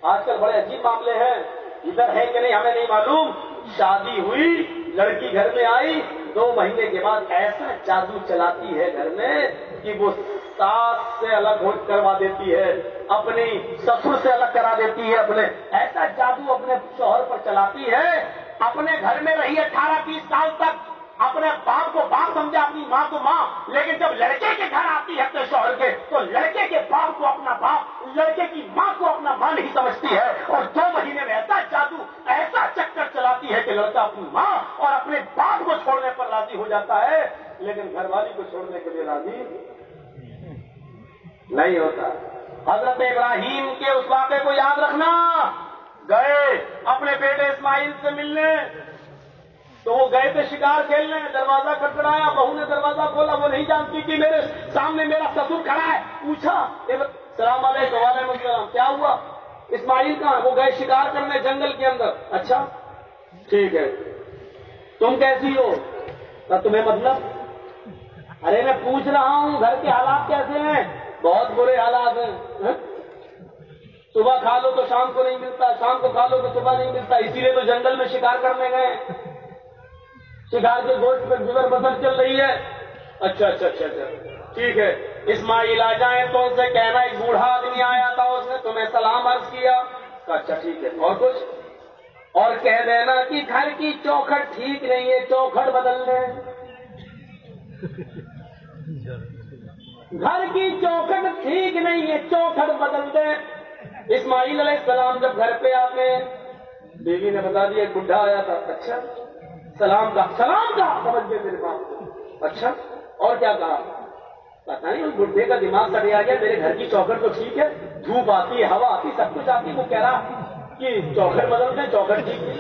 آج کل بڑے عجیب معاملے ہیں، ادھر ہے کہ نہیں ہمیں نہیں معلوم، شادی ہوئی، لڑکی گھر میں آئی، 2 مہینے کے بعد ایسا جادو چلاتی ہے گھر میں کہ وہ ساس سے الگ کروا دیتی ہے، اپنی سسر سے الگ کرا دیتی ہے، اپنے ایسا جادو اپنے شوہر پر چلاتی ہے۔ اپنے گھر میں رہی 18-20 سال تک، اپنے باپ کو باپ سمجھا، اپنی ماں کو ماں، لیکن جب لڑکے کے گھر آتی ہے اپنے شوہر کے تو لڑکے کے باپ کو اپنا باپ، لڑکے کی ماں کو اپنا ماں نہیں سمجھتی ہے، اور 2 مہینے میں ایسا جادو، ایسا چکر چلاتی ہے کہ لڑکا اپنی ماں اور اپنے باپ کو چھوڑنے پر راضی ہو جاتا ہے، لیکن گھر والی کو چھوڑنے کے لیے راضی نہیں ہوتا۔ حضرت ابراہیم کے اس واقعے کو یاد رکھنا، گئے اپنے بیٹے اسماعیل سے ملنے، تو وہ گئے تھے شکار کھیلنے، دروازہ کھٹکھٹایا، بہو نے دروازہ کھولا، وہ نہیں جانتی کہ میرے سامنے میرا سسر کھڑا ہے، پوچھا السلام علیکم، وعلیکم السلام، کیا ہوا؟ اسماعیل کہاں؟ وہ گئے شکار کرنے جنگل کے اندر۔ اچھا ٹھیک ہے، تم کیسی ہو؟ تمہیں مطلب؟ ارے میں پوچھ رہا ہوں گھر کے حالات کیسے ہیں؟ بہت برے حالات ہیں، صبح کھا لو تو شام کو نہیں ملتا، شام کو کھا لو تو صبح نہیں ملتا، اسی لیے تو جنگل میں شکار کرنے گئے، شکار کے گوشت پہ گزر بسر چل رہی ہے۔ اچھا ٹھیک ہے، اسماعیل آ جائیں تو ان سے کہنا ایک بوڑھا آدمی آیا تھا، اس نے تمہیں سلام عرض کیا۔ اچھا ٹھیک ہے، اور کچھ؟ اور کہہ دینا کہ گھر کی چوکھٹ ٹھیک نہیں ہے، چوکھٹ بدل لیں، گھر کی چوکھٹ ٹھیک نہیں ہے، چوکھٹ بدل دیں۔ اسماعیل علیہ السلام جب گھر پہ آتے ہیں، بیوی نے بتا دیا ایک بڈھا آیا تھا۔ اچھا سلام کا سمجھ گئے میرے باپ کو؟ اچھا اور کیا کہا؟ پتا نہیں اس بڈھے کا دماغ سڑ آ گیا، میرے گھر کی چوکھٹ تو ٹھیک ہے، دھوپ آتی ہے، ہوا آتی، سب کچھ آتی، وہ کہہ رہا کہ چوکھٹ بدل دیں، چوکھٹ ٹھیک ہے۔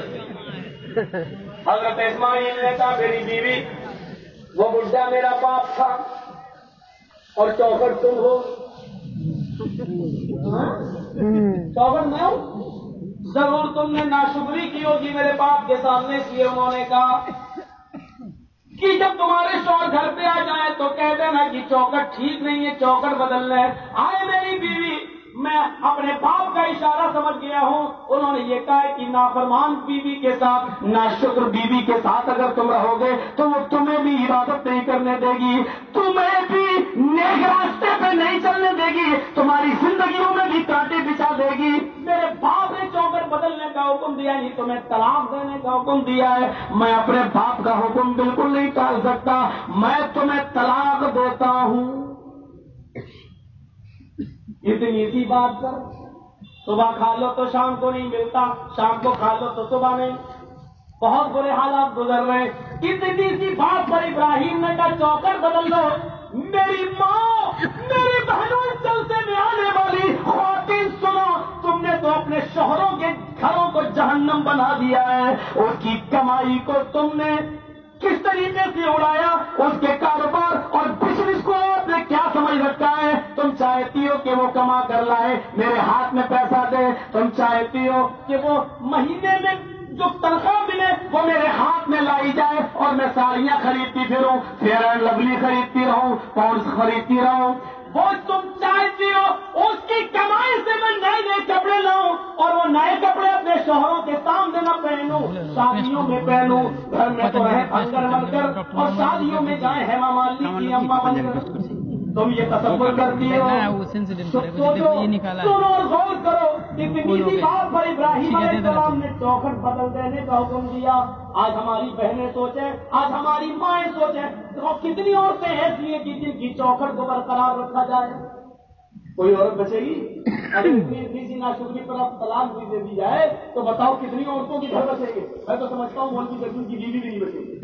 حضرت اسماعیل نے کہا میری بیوی، وہ بڈھا میرا باپ تھا اور چوکھٹ تم ہو، چوکھٹ میں ہوں، ضرور تم نے ناشکری کی ہوگی میرے باپ کے سامنے، اس لیے انہوں نے کہا کہ جب تمہارے شوہر گھر پہ آ جائے تو کہہ دینا کہ چوکھٹ ٹھیک نہیں ہے، چوکھٹ بدلنا ہے۔ آئے میری بیوی، میں اپنے باپ کا اشارہ سمجھ گیا ہوں، انہوں نے یہ کہا کہ نافرمان بیوی کے ساتھ، ناشکر بیوی کے ساتھ اگر تم رہو گے تو وہ تمہیں بھی عبادت نہیں کرنے دے گی، تمہیں بھی نیک راستے پہ نہیں چلنے دے گی، تمہاری زندگیوں میں بھی کانٹے بچھا دے گی۔ میرے باپ نے چوکھٹ بدلنے کا حکم دیا نہیں، تمہیں طلاق دینے کا حکم دیا ہے، میں اپنے باپ کا حکم بالکل نہیں ٹال سکتا، میں تمہیں طلاق دیتا ہوں۔ اتنی سی بات پر صبح کھا لو تو شام کو نہیں ملتا، شام کو کھا لو تو صبح نہیں، بہت برے حالات گزر رہے۔ اتنی سی بات پر ابراہیم نے کہا چوکھٹ بدل دو۔ میری ماں، میری بہنوں، اس جلسے میں آنے والی خواتین سنو، تم نے تو اپنے شوہروں کے گھروں کو جہنم بنا دیا ہے، اس کی کمائی کو تم نے کس طریقے سے اڑایا، اس کے کاروبار اور بزنس کو آپ نے کیا سمجھ رکھا ہے؟ تم چاہتی ہو کہ وہ کما کر لائے، میرے ہاتھ میں پیسہ دے، تم چاہتی ہو کہ وہ مہینے میں جو تنخواہ ملے وہ میرے ہاتھ میں لائی جائے اور میں ساڑیاں خریدتی پھروں، فیئر اینڈ لولی خریدتی رہوں، پاؤنڈز خریدتی رہوں، وہ تم چاہتی ہو اس کی کمائی سے میں نئے نئے کپڑے لاؤں اور وہ نئے کپڑے اپنے شوہروں کے سامنے نہ پہنوں، شادیوں میں پہنوں، گھر میں تو رہے بنگر بن کر اور شادیوں میں جائیں ہیما مالنی کی اماں بن کر۔ تم یہ تصور کرتی ہو؟ سنو اور غور کرو، اتنی سی بات پر ابراہیم علیہ السلام نے چوکھٹ بدل دینے کا حکم دیا۔ آج ہماری بہنیں سوچیں، آج ہماری مائیں سوچیں، اور کتنی عورتیں ایسی ہیں کہ جن کی چوکھٹ کو برقرار رکھا جائے؟ کوئی عورت بچے گی؟ اگر اتنی سی ناشکری پر اب طلاق بھی دے دی جائے تو بتاؤ کتنی عورتوں کے گھر بچیں گے؟ میں تو سمجھتا ہوں مولوی جگن کی بیوی بھی نہیں بچے گی۔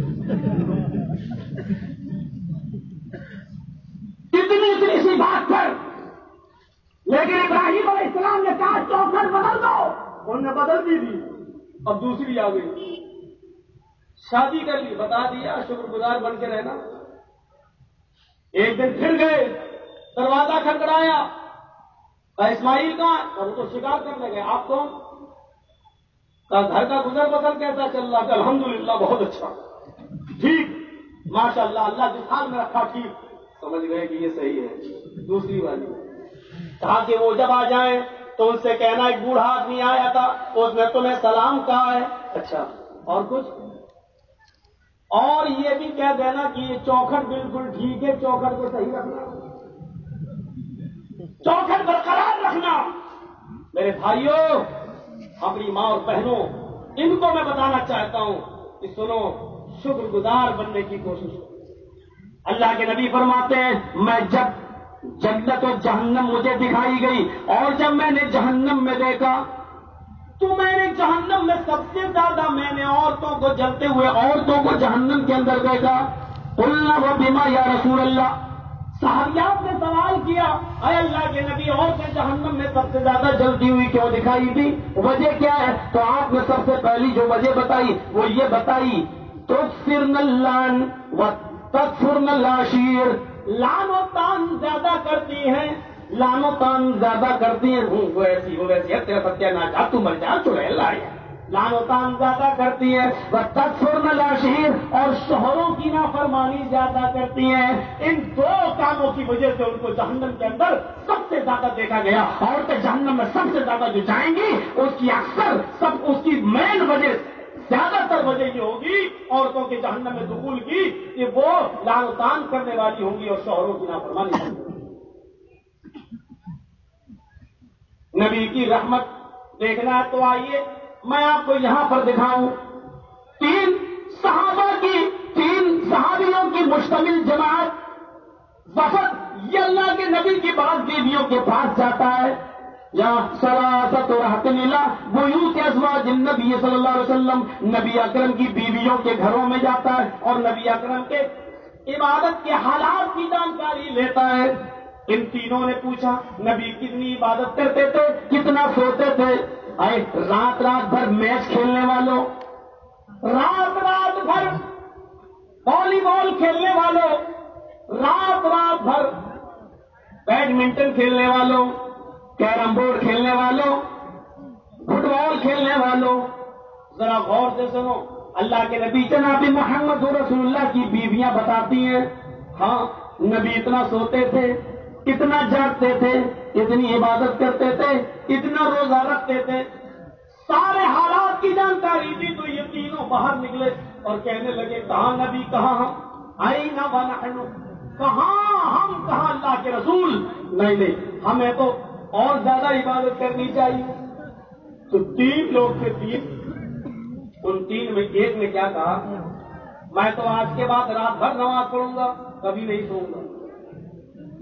اتنی سی بات پر لیکن ابراہیم علیہ السلام نے کہا چوکھٹ بدل دو، انہوں نے بدل دی تھی، اب دوسری آ گئی، شادی کر لی، بتا دیا شکر گزار بن کے رہنا۔ ایک دن پھر گئے، دروازہ کھٹکھٹایا، کہا اسماعیل کہاں؟ وہ تو شکار کرنے گئے، آپ کون؟ کہا گھر کا گزر بسر کیسا چل رہا؟ کہ الحمدللہ بہت اچھا، ٹھیک، ماشاءاللہ، اللہ جس حال میں رکھا ٹھیک۔ سمجھ گئے کہ یہ صحیح ہے۔ دوسری والی کہا کہ وہ جب آ جائیں تو ان سے کہنا ایک بوڑھا آدمی آیا تھا، اس نے تمہیں سلام کہا ہے۔ اچھا، اور کچھ؟ اور یہ بھی کہہ دینا کہ یہ چوکھٹ بالکل ٹھیک ہے، چوکھٹ کو صحیح رکھنا، چوکھٹ برقرار رکھنا۔ میرے بھائیوں، اپنی ماں اور بہنوں، ان کو میں بتانا چاہتا ہوں کہ سنو، شکر گزار بننے کی کوشش کرو۔ اللہ کے نبی فرماتے ہیں، میں جب جنت و جہنم مجھے دکھائی گئی اور جب میں نے جہنم میں دیکھا تو میں نے جہنم میں سب سے زیادہ میں نے عورتوں کو جلتے ہوئے عورتوں کو جہنم کے اندر دیکھا۔ قلنا وبما یا رسول اللہ، صحابیات نے سوال کیا، اے اللہ کے نبی، عورتیں جہنم میں سب سے زیادہ جلتی ہوئی کیوں دکھائی دی؟ وجہ کیا ہے؟ تو آپ نے سب سے پہلی جو وجہ بتائی وہ یہ بتائی، تکثرن اللعن وتکفرن العشیر، لعن و تان زیادہ کرتی ہیں، لعن و تان زیادہ کرتی ہیں، وہ ایسی ہے، تیرا ستیہ ناش، اب تو مر جا، چڑیل لائی، لعن و تان زیادہ کرتی ہیں، وتکفرن العشیر، اور شوہروں کی نافرمانی زیادہ کرتی ہیں۔ ان دو کاموں کی وجہ سے ان کو جہنم کے اندر سب سے زیادہ دیکھا گیا۔ عورتیں جہنم میں سب سے زیادہ جو جائیں گی، اس کی اکثر سب اس کی مین وجہ، زیادہ تر وجہ یہ ہوگی عورتوں کے جہنم میں دخول کی کہ وہ لعن و تان کرنے والی ہوں گی اور شوہروں کی نافرمانی کرنے والی۔ نبی کی رحمت دیکھنا ہے تو آئیے میں آپ کو یہاں پر دکھاؤں، تین صحابیوں کی مشتمل جماعت وفد، یہ اللہ کے نبی کی بعض بیویوں کے پاس جاتا ہے، یا سراست و رحت نیلا بیوت ازواج النبی صلی اللہ علیہ وسلم، نبی اکرم کی بیویوں کے گھروں میں جاتا ہے اور نبی اکرم کے عبادت کے حالات کی جانکاری لیتا ہے. ان تینوں نے پوچھا نبی کتنی عبادت کرتے تھے, کتنا سوتے تھے؟ رات بھر میچ کھیلنے والوں, رات بھر والی بال کھیلنے والوں, رات بھر بیڈمنٹن کھیلنے والوں, کیرم بورڈ کھیلنے والوں, فٹ بال کھیلنے والوں. ذرا غور سے سنو, اللہ کے نبی جناب محمد رسول اللہ کی بیویاں بتاتی ہیں ہاں نبی اتنا سوتے تھے, اتنا جاگتے تھے, اتنی عبادت کرتے تھے, اتنا روزہ رکھتے تھے, سارے حالات کی جانکاری دی. تو یہ تینوں باہر نکلے اور کہنے لگے کہاں نبی, کہاں ہم, آئین ونحن, کہاں ہم, کہاں اللہ کے رسول. نہیں ہمیں تو اور زیادہ عبادت کرنی چاہیے. تو تین لوگ تھے, ان تین میں ایک نے کیا کہا, میں تو آج کے بعد رات بھر نماز پڑھوں گا, کبھی نہیں سوؤں گا.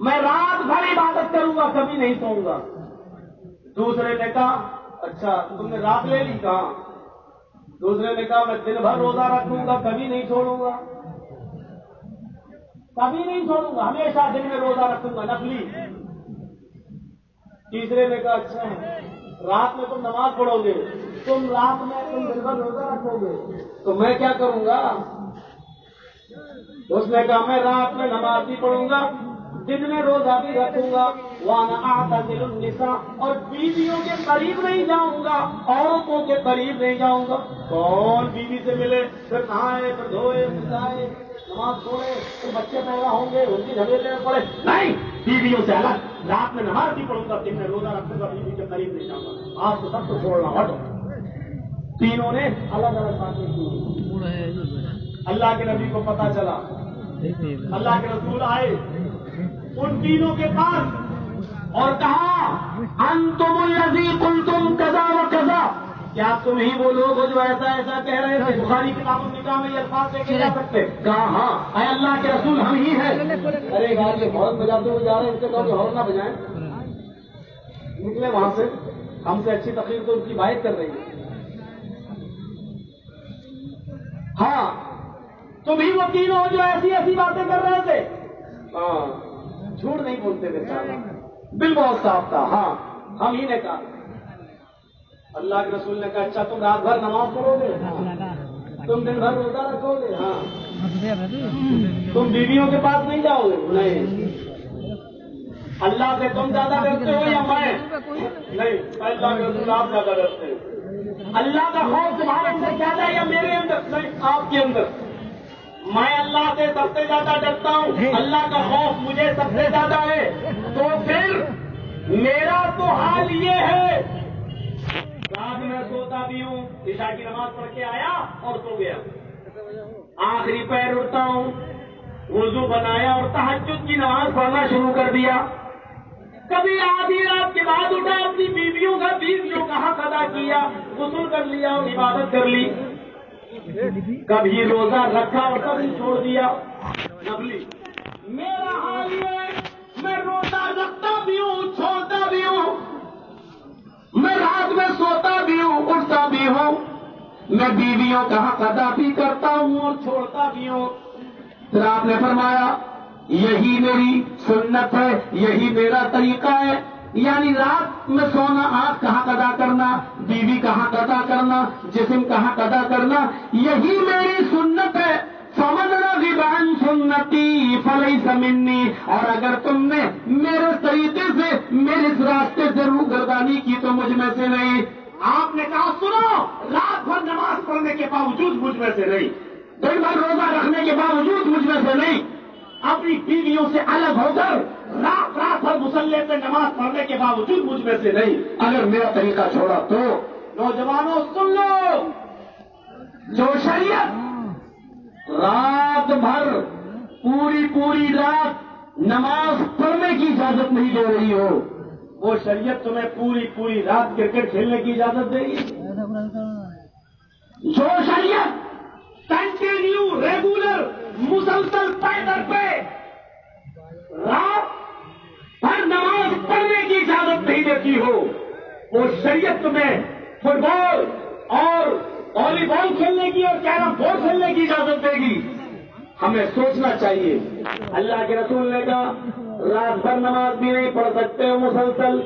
میں رات بھر عبادت کروں گا, کبھی نہیں سوؤں گا. دوسرے نے کہا اچھا تم نے رات لے لی, کہاں. دوسرے نے کہا میں دن بھر روزہ رکھوں گا, کبھی نہیں چھوڑوں گا, کبھی نہیں چھوڑوں گا, ہمیشہ دن میں روزہ رکھوں گا نفلی. تیسرے نے کہا اچھا رات میں تم نماز پڑھو گے, تم رات میں تم دن بھر روزہ رکھو گے, تو میں کیا کروں گا. اس نے کہا میں رات میں نماز بھی پڑھوں گا, دن میں روزہ بھی رکھوں گا, وانا اعتزل النساء, اور بیویوں کے قریب نہیں جاؤں گا, عورتوں کے قریب نہیں جاؤں گا. کون بیوی سے ملے, پھر نہائے, پھر دھوئے, پھر جائے, نماز پڑھے, پھر بچے پیدا ہوں گے, ان کی جھمیلے میں پڑے. نہیں, بیویوں سے الگ, رات میں نماز بھی پڑھوں گا, دن میں روزہ رکھوں گا, بیوی کے قریب نہیں جاؤں گا. آج تو سب کو چھوڑنا ہٹو. تینوں نے الگ باتیں کی. اللہ کے نبی کو پتا چلا, اللہ کے رسول آئے ان تینوں کے پاس اور کہا انتم الذی قلتم کذا و کذا, کیا تم ہی وہ لوگ ہو جو ایسا کہہ رہے تھے. بخاری کتاب النکاح میں یہ الفاظ دیکھے جا سکتے. کہا ہاں, اے اللہ کے رسول ہم ہی ہیں. ارے گاڑی یہ ہارن بجاتے ہوئے جا رہے ہیں, ان سے کہا کہ ہارن نہ بجائیں, نکلے وہاں سے. ہم سے اچھی تقریر تو ان کی بات کر رہی ہے. ہاں تم ہی وہ تین ہو جو ایسی باتیں کر رہے تھے. ہاں جھوٹ نہیں بولتے تھے, بل بہت صاف تھا. ہاں ہم ہی نے کہا. اللہ کے رسول نے کہا اچھا تم رات بھر نماز پڑھو گے, تم دن بھر روزہ رکھو گے, ہاں تم بیویوں کے پاس نہیں جاؤ گے. نہیں, اللہ سے تم زیادہ ڈرتے ہو یا میں؟ نہیں, اللہ کے رسول آپ زیادہ ڈرتے ہیں. اللہ کا خوف تمہارے اندر زیادہ ہے یا میرے اندر؟ نہیں, آپ کے اندر. میں اللہ سے سب سے زیادہ ڈرتا ہوں, اللہ کا خوف مجھے سب سے زیادہ ہے. تو پھر میرا تو حال یہ ہے, رات میں سوتا بھی ہوں, عشاء کی نماز پڑھ کے آیا اور سو گیا, آخری پیر اٹھتا ہوں, وضو بنایا اور تہجد کی نماز پڑھنا شروع کر دیا. کبھی آدھی رات کے بعد اٹھا, اپنی بیویوں کا حق ادا کیا, غسل کر لیا اور عبادت کر لی. کبھی روزہ رکھا اور کبھی چھوڑ دیا نفلی. میرا حال یہ ہے, میں روزہ رکھتا بھی ہوں, چھوڑتا بھی ہوں, میں رات میں سوتا بھی ہوں, اٹھتا بھی ہوں, میں بیویوں کا حق ادا بھی کرتا ہوں اور چھوڑتا بھی ہوں. پھر آپ نے فرمایا یہی میری سنت ہے, یہی میرا طریقہ ہے. یعنی رات میں سونا, آنکھ کا حق ادا کرنا, بیوی کا حق ادا کرنا, جسم کا حق ادا کرنا, یہی میری سنت ہے. فمن رغب عن سنتی فلیس منی, اور اگر تم نے میرے طریقے سے, میرے اس راستے سے روگردانی کی تو مجھ میں سے نہیں. آپ نے کہا سنو, رات بھر نماز پڑھنے کے باوجود مجھ میں سے نہیں, دن بھر روزہ رکھنے کے باوجود مجھ میں سے نہیں, اپنی بیویوں سے الگ ہو کر رات بھر مصلی پہ نماز پڑھنے کے باوجود مجھ میں سے نہیں. اگر میرا طریقہ چھوڑا تو نوجوانوں سن لو, جو شریعت رات بھر پوری رات نماز پڑھنے کی اجازت نہیں دے رہی ہو, وہ شریعت تمہیں پوری رات کرکٹ کھیلنے کی اجازت دے گی. جو شریعت کنٹینیو, ریگولر, مسلسل پیدل پہ رات بھر نماز پڑھنے کی اجازت نہیں دیتی ہو, وہ شریعت تمہیں فٹ بال اور والی بال کھیلنے کی اور کیرم بورڈ کھیلنے کی اجازت دے گی. ہمیں سوچنا چاہیے. اللہ کے رسول نے کہا رات بھر نماز بھی نہیں پڑھ سکتے ہو مسلسل,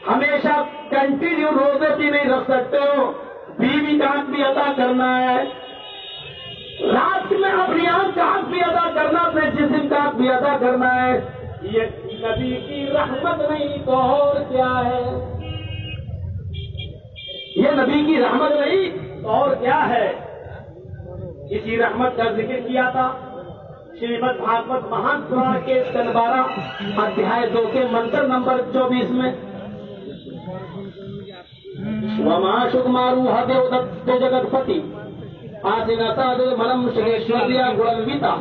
ہمیشہ کنٹینیو روزے بھی نہیں رکھ سکتے ہو, بیوی کا حق بھی ادا کرنا ہے, رات میں اپنی آنکھ کا حق بھی ادا کرنا, اپنے جسم کا حق بھی ادا کرنا ہے. یہ نبی کی رحمت نہیں تو اور کیا ہے؟ یہ نبی کی رحمت نہیں تو اور کیا ہے؟ اسی رحمت کا ذکر کیا تھا شریمد بھاگوت مہان پران کے سن 12 ادھیائے 2 کے منتر نمبر 24 میں وما شکمارو ہدیو دت جگت پتی آسنتا دے منم شریشوریا گڑنویتا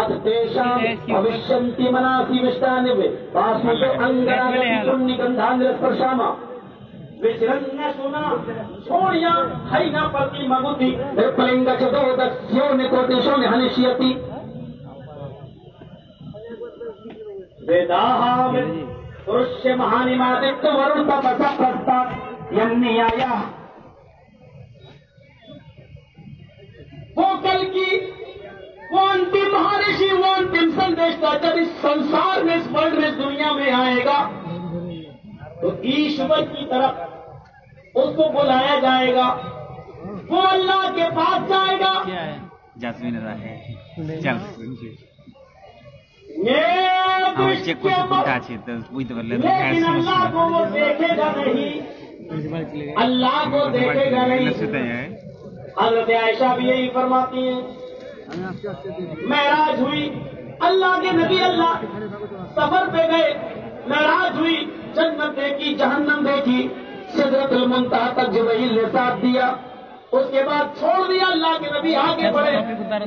اتیشام بھوشنتی مناسی وشتانوے پاسوتے انگراگتی کنی گندھاندر سپرشاما وچرن سونا چھوڑیا ہائینا پرتی مگوتی پلنگا چدو دکسیو نکوتیشو نہنشیتی ویداہا پرشی مہانی مادک ورنتا پسا پرستا ینی آیا. وہ کل کی وہ انتم مہارشی, وہ انتم سندیشتا جب اس سنسار میں, اس ورلڈ میں, اس دنیا میں آئے گا تو ایشور کی طرف اس کو بلایا جائے گا, وہ اللہ کے پاس جائے گا. لیکن اللہ کو وہ دیکھے گا نہیں, اللہ کو دیکھے گا نہیں. حضرت عائشہ بھی یہی فرماتی ہیں, معراج ہوئی, اللہ کے نبی اللہ سفر پہ گئے, معراج ہوئی, جنت دیکھی, جہنم دیکھی, سدرۃ المنتہا تک جبرائیل نے ساتھ دیا, اس کے بعد چھوڑ دیا. اللہ کے نبی آگے بڑھے,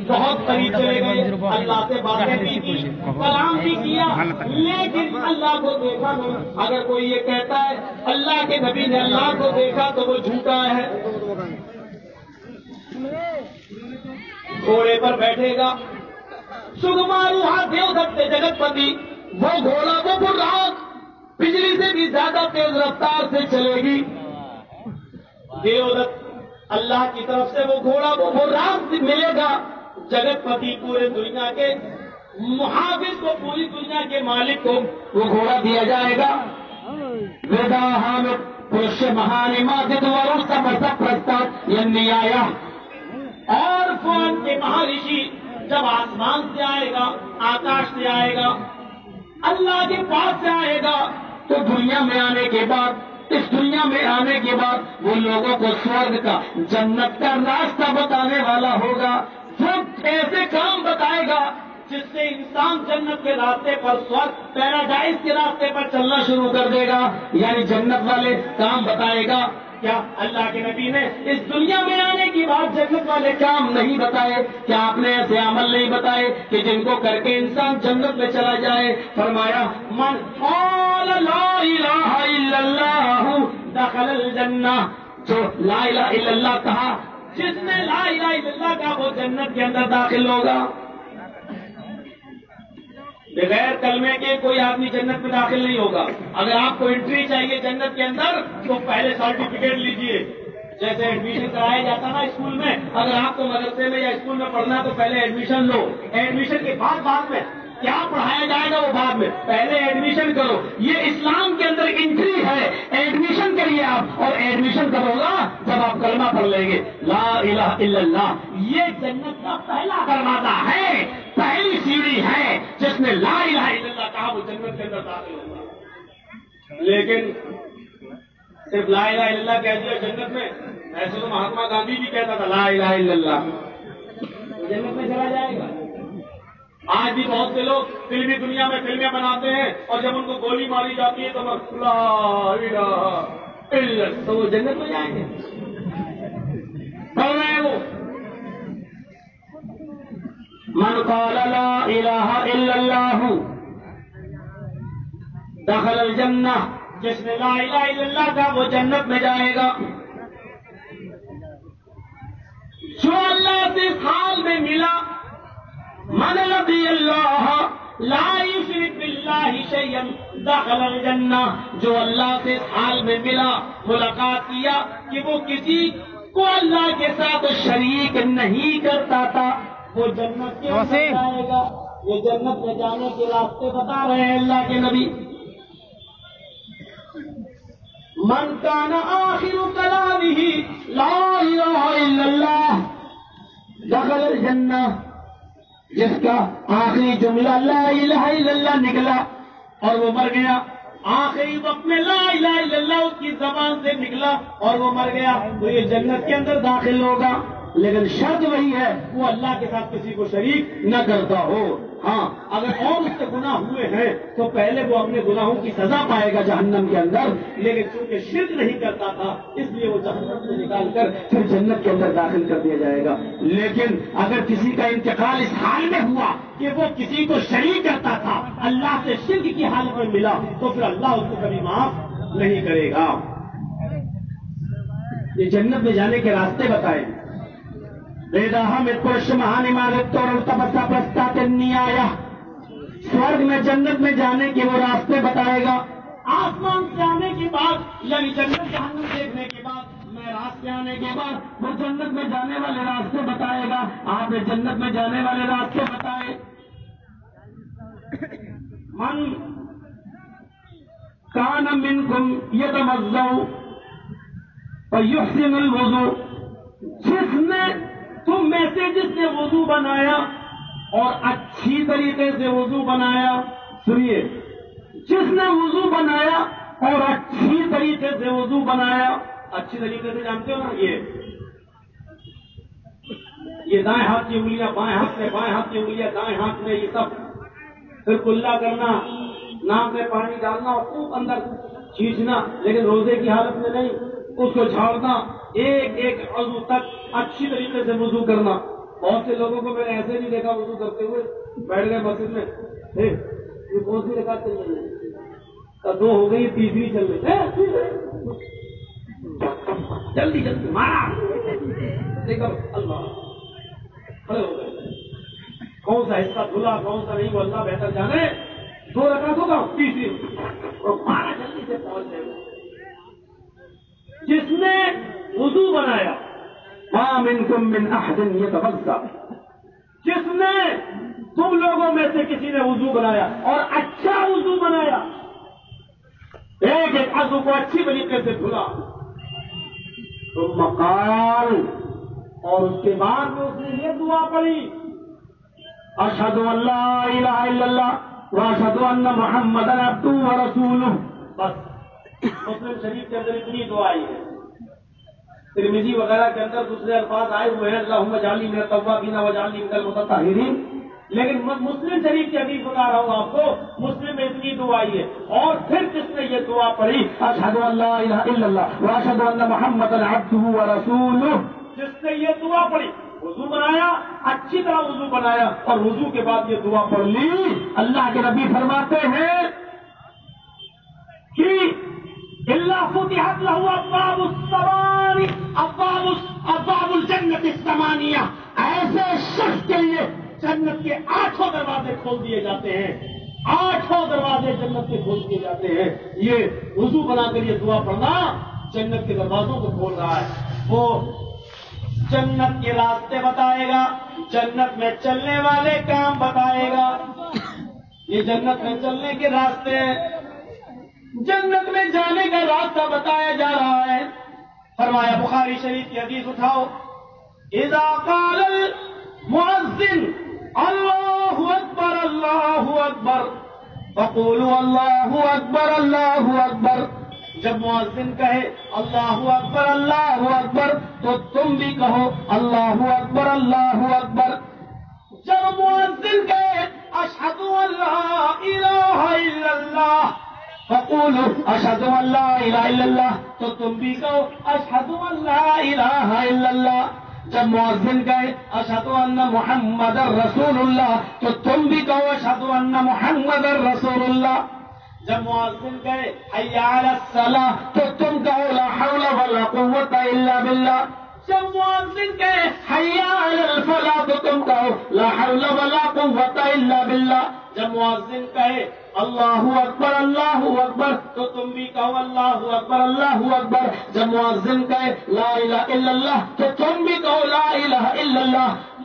بہت قریب چلے گئے, اللہ سے باتیں بھی کی, کلام بھی کیا, لیکن اللہ کو دیکھا نہیں. اگر کوئی یہ کہتا ہے اللہ کے نبی نے اللہ کو دیکھا تو وہ جھوٹا ہے. گھوڑے پر بیٹھے گا, سگمارو دیو دکتے جگت پتی, وہ گھوڑا وہ براق بجلی سے بھی زیادہ تیز رفتار سے چلے گی. دیودت اللہ کی طرف سے وہ گھوڑا وہ براق ملے گا. جگت پتی پورے دنیا کے محافظ کو, پوری دنیا کے مالک کو وہ گھوڑا دیا جائے گا. ویدا حامد پرش مہانی مادد ورستا برسا پرستا ینی آیا. اور فون کے مہارشی جب آسمان سے آئے گا, آکاش سے آئے گا, اللہ کے پاس سے آئے گا, تو دنیا میں آنے کے بعد, اس دنیا میں آنے کے بعد وہ لوگوں کو سورگ کا, جنت کا راستہ بتانے والا ہوگا. وہ ایسے کام بتائے گا جس سے انسان جنت کے راستے پر, سورگ پیراڈائز کے راستے پر چلنا شروع کر دے گا. یعنی جنت والے کام بتائے گا. کیا اللہ کے نبی نے اس دنیا میں آنے کی بات جنت والے کام نہیں بتائے؟ کیا آپ نے ایسے عمل نہیں بتائے کہ جن کو کر کے انسان جنت میں چلا جائے؟ فرمایا من قال لا الہ الا اللہ دخل الجنہ, جو لا الہ الا اللہ کہا, جس نے لا الہ الا اللہ کہا وہ جنت کے اندر داخل ہوگا. بغیر کلمے کے کوئی آدمی جنت میں داخل نہیں ہوگا. اگر آپ کو انٹری چاہیے جنت کے اندر تو پہلے سرٹیفکیٹ لیجئے. جیسے ایڈمیشن کرایا جاتا نا اسکول میں, اگر آپ کو مدرسے میں یا اسکول میں پڑھنا تو پہلے ایڈمیشن لو. ایڈمیشن کے بعد میں کیا پڑھایا جائے گا وہ بعد میں, پہلے ایڈمیشن کرو. یہ اسلام کے اندر انٹری ہے. ایڈمیشن کریے آپ, اور ایڈمیشن کب ہوگا؟ جب آپ کلمہ پڑھ لیں گے لا الہ الا اللہ. یہ جنت کا پہلا دروازہ ہے, پہلی سیڑھی ہے. جس نے لا الہ الا اللہ کہا وہ جنت کے اندر داخل ہوگا. لیکن صرف لا الہ الا اللہ کہہ دیا جنت میں, ایسے تو مہاتما گاندھی بھی کہتا تھا لا الہ الا اللہ, جنت میں چلا جائے گا. آج بھی بہت سے لوگ فلمی دنیا میں فلمیں بناتے ہیں, اور جب ان کو گولی ماری جاتی ہے تو لا الہ الا اللہ, تو وہ جنت میں جائیں گے. پڑھ رہے ہیں وہ من قال لا الہ الا اللہ دخل الجنہ, جس نے لا الہ الا اللہ کا وہ جنت میں جائے گا. جو اللہ سے حال میں ملا, من رضی اللہ لا یشرک باللہ شیئا دخل الجنہ, جو اللہ سے حال میں ملا, ملاقات کیا کہ وہ کسی کو اللہ کے ساتھ شریک نہیں کرتا تھا, وہ جنت کے اندر جائے گا. یہ جنت میں جانے کے راستے بتا رہے ہیں اللہ کے نبی. من کان آخر کلامہ لا الہ الا اللہ دخل الجنہ. جس کا آخری جملہ لا الہ الا اللہ نکلا اور وہ مر گیا، آخری وقت میں لا الہ الا اللہ اس کی زبان سے نکلا اور وہ مر گیا، تو یہ جنت کے اندر داخل ہوگا. لیکن شرط وہی ہے وہ اللہ کے ساتھ کسی کو شریک نہ کرتا ہو. ہاں اگر اور اس سے گناہ ہوئے ہیں تو پہلے وہ اپنے گناہوں کی سزا پائے گا جہنم کے اندر، لیکن چونکہ شرک نہیں کرتا تھا اس لیے وہ جہنم سے نکال کر پھر جنت کے اندر داخل کر دیا جائے گا. لیکن اگر کسی کا انتقال اس حال میں ہوا کہ وہ کسی کو شریک کرتا تھا، اللہ سے شرک کی حالت میں ملا، تو پھر اللہ اس کو کبھی معاف نہیں کرے گا. یہ جنت میں جانے کے راستے بتائے. سورگ میں جنت میں جانے کے وہ راستے بتائے گا. آسمان سے آنے کے بعد یعنی جنت جہنم دیکھنے کے بعد میں راستے آنے کے بعد وہ جنت میں جانے والے راستے بتائے گا. آپ نے جنت میں جانے والے راستے بتائے. من کان منکم یتوضؤ فیحسن الوضوء. جس نے تم میں سے جس نے وضو بنایا اور اچھی طریقے سے وضو بنایا، سنیے، جس نے وضو بنایا اور اچھی طریقے سے وضو بنایا. اچھی طریقے سے جانتے ہو نا، یہ دائیں ہاتھ کی انگلیاں بائیں ہاتھ میں، بائیں ہاتھ کی انگلیاں دائیں ہاتھ میں، یہ سب پھر کلا کرنا، ناک میں پانی ڈالنا اور خوب اندر کھینچنا، لیکن روزے کی حالت میں نہیں، اس کو جھاڑنا، ایک ایک عضو تک اچھی طریقے سے وضو کرنا. بہت سے لوگوں کو میں نے ایسے نہیں دیکھا وضو کرتے ہوئے بیٹھ گئے مسجد میں، یہ کون سی رکعت چل رہی ہے؟ 2 ہو گئی، تیسری چل رہی ہے، جلدی جلدی مارا دیکھو اللہ کھڑے ہو گئے. کون سا حصہ دھلا کون سا نہیں وہ اللہ بہتر جانے. 2 رکعت ہوگا، تیسری اور مارا جلدی سے پہنچ جائے. جس نے وضو بنایا، ما منکم من احد یتوضا، جس نے تم لوگوں میں سے کسی نے وضو بنایا اور اچھا وضو بنایا، ایک ایک عضو کو اچھی طریقے سے دھلا، ثم قال، اور اس کے بعد میں اس نے یہ دعا پڑھی، اشہد ان لا الہ الا اللہ واشہد ان محمدا عبدہ ورسولہ. بس مسلم شریف کے اندر اتنی دعا آئی ہے. ترمذی وغیرہ کے اندر دوسرے الفاظ آئے ہوئے ہیں، اللہم اجعلنی من التوابین واجعلنی من المتطہرین، لیکن مسلم شریف کی حدیث بتا رہا ہوں آپ کو، مسلم میں اتنی دعا آئی ہے. اور پھر جس نے یہ دعا پڑھی، اشہد ان لا الہ الا اللہ واشہد ان محمدا عبدہ ورسولہ، جس نے یہ دعا پڑھی، وضو بنایا، اچھی طرح وضو بنایا اور وضو کے بعد یہ دعا پڑھ لی، اللہ کے نبی فرماتے ہیں کہ اللہ فتحت له ابواب السماء، ابواب الجنت الثمانیہ، ایسے شخص کے لیے جنت کے 8 دروازے کھول دیے جاتے ہیں. 8 دروازے جنت کے کھول دیے جاتے ہیں. یہ وضو بنا کر یہ دعا پڑھنا جنت کے دروازوں کو کھول رہا ہے. وہ جنت کے راستے بتائے گا، جنت میں چلنے والے کام بتائے گا. یہ جنت میں چلنے کے راستے ہیں، جنت میں جانے کا راستہ بتایا جا رہا ہے. فرمایا بخاری شریف کی حدیث اٹھاؤ، اذا قال المؤذن اللہ اکبر اللہ اکبر فقولوا اللہ اکبر اللہ اکبر. جب مؤذن کہے اللہ اکبر تو تم بھی کہو اللہ اکبر اللہ اکبر. جب مؤذن کہے اشہد ان لا الہ الا اللہ فقولوا اشہد ان لا الہ الا اللہ تو تم بھی کہو اشہد ان لا الہ الا اللہ. جب مؤذن کہے اشہد ان محمد رسول اللہ تو تم بھی کہو اشہد ان محمد رسول اللہ. جب مؤذن کہے حی علی الصلاۃ تو تم کہو لا حول ولا قوۃ الا باللہ. جب مؤذن کہے حی علی الفلاح تو تم کہو لا حول ولا قوۃ الا باللہ. جب مؤذن کہے اللہ اکبر تو تم بھی کہو اللہ اکبر. جب مؤذن کہے لا الہ الا اللہ تو تم بھی کہو لا الہ الا اللہ.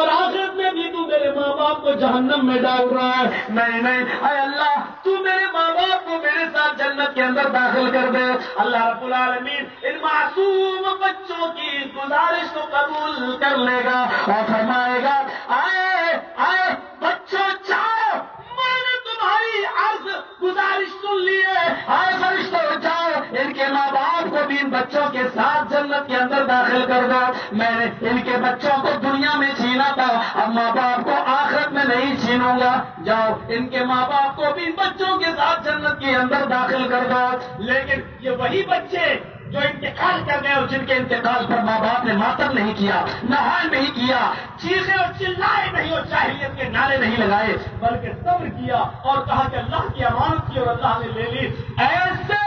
اور آخرت میں بھی تو میرے ماں باپ کو جہنم میں ڈال رہا ہے. نہیں نہیں اے اللہ تو میرے ماں باپ کو میرے ساتھ جنت کے اندر داخل کر دے. اللہ رب العالمین ان معصوم بچوں کی گزارش کو قبول کر لے گا اور فرمائے گا آئے آئے بچوں جاؤ, میں نے تمہاری عرض گزارش سن لی ہے. آئے فرشتوں جاؤ, ان کے ماں باپ کو بھی ان بچوں کے ساتھ جنت کے اندر داخل کر دو. میں نے ان کے بچوں کو دنیا میں چھینا تھا, اب ماں باپ کو آخرت میں نہیں چھینوں گا. جاؤ ان کے ماں باپ کو بھی ان بچوں کے ساتھ جنت کے اندر داخل کر دو. لیکن یہ وہی بچے جو انتقال کر گئے اور جن کے انتقال پر ماں باپ نے ماتم نہیں کیا, نہان نہیں کیا, چیخے اور چلائے نہیں اور جاہلیت کے نعرے نہیں لگائے, بلکہ صبر کیا اور کہا کہ اللہ کی امانت کی اور اللہ نے لے لی. ایسے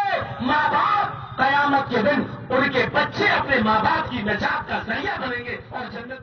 ماں باپ قیامت کے دن ان کے بچے اپنے ماں باپ کی نجات کا ذریعہ بنیں گے اور جنت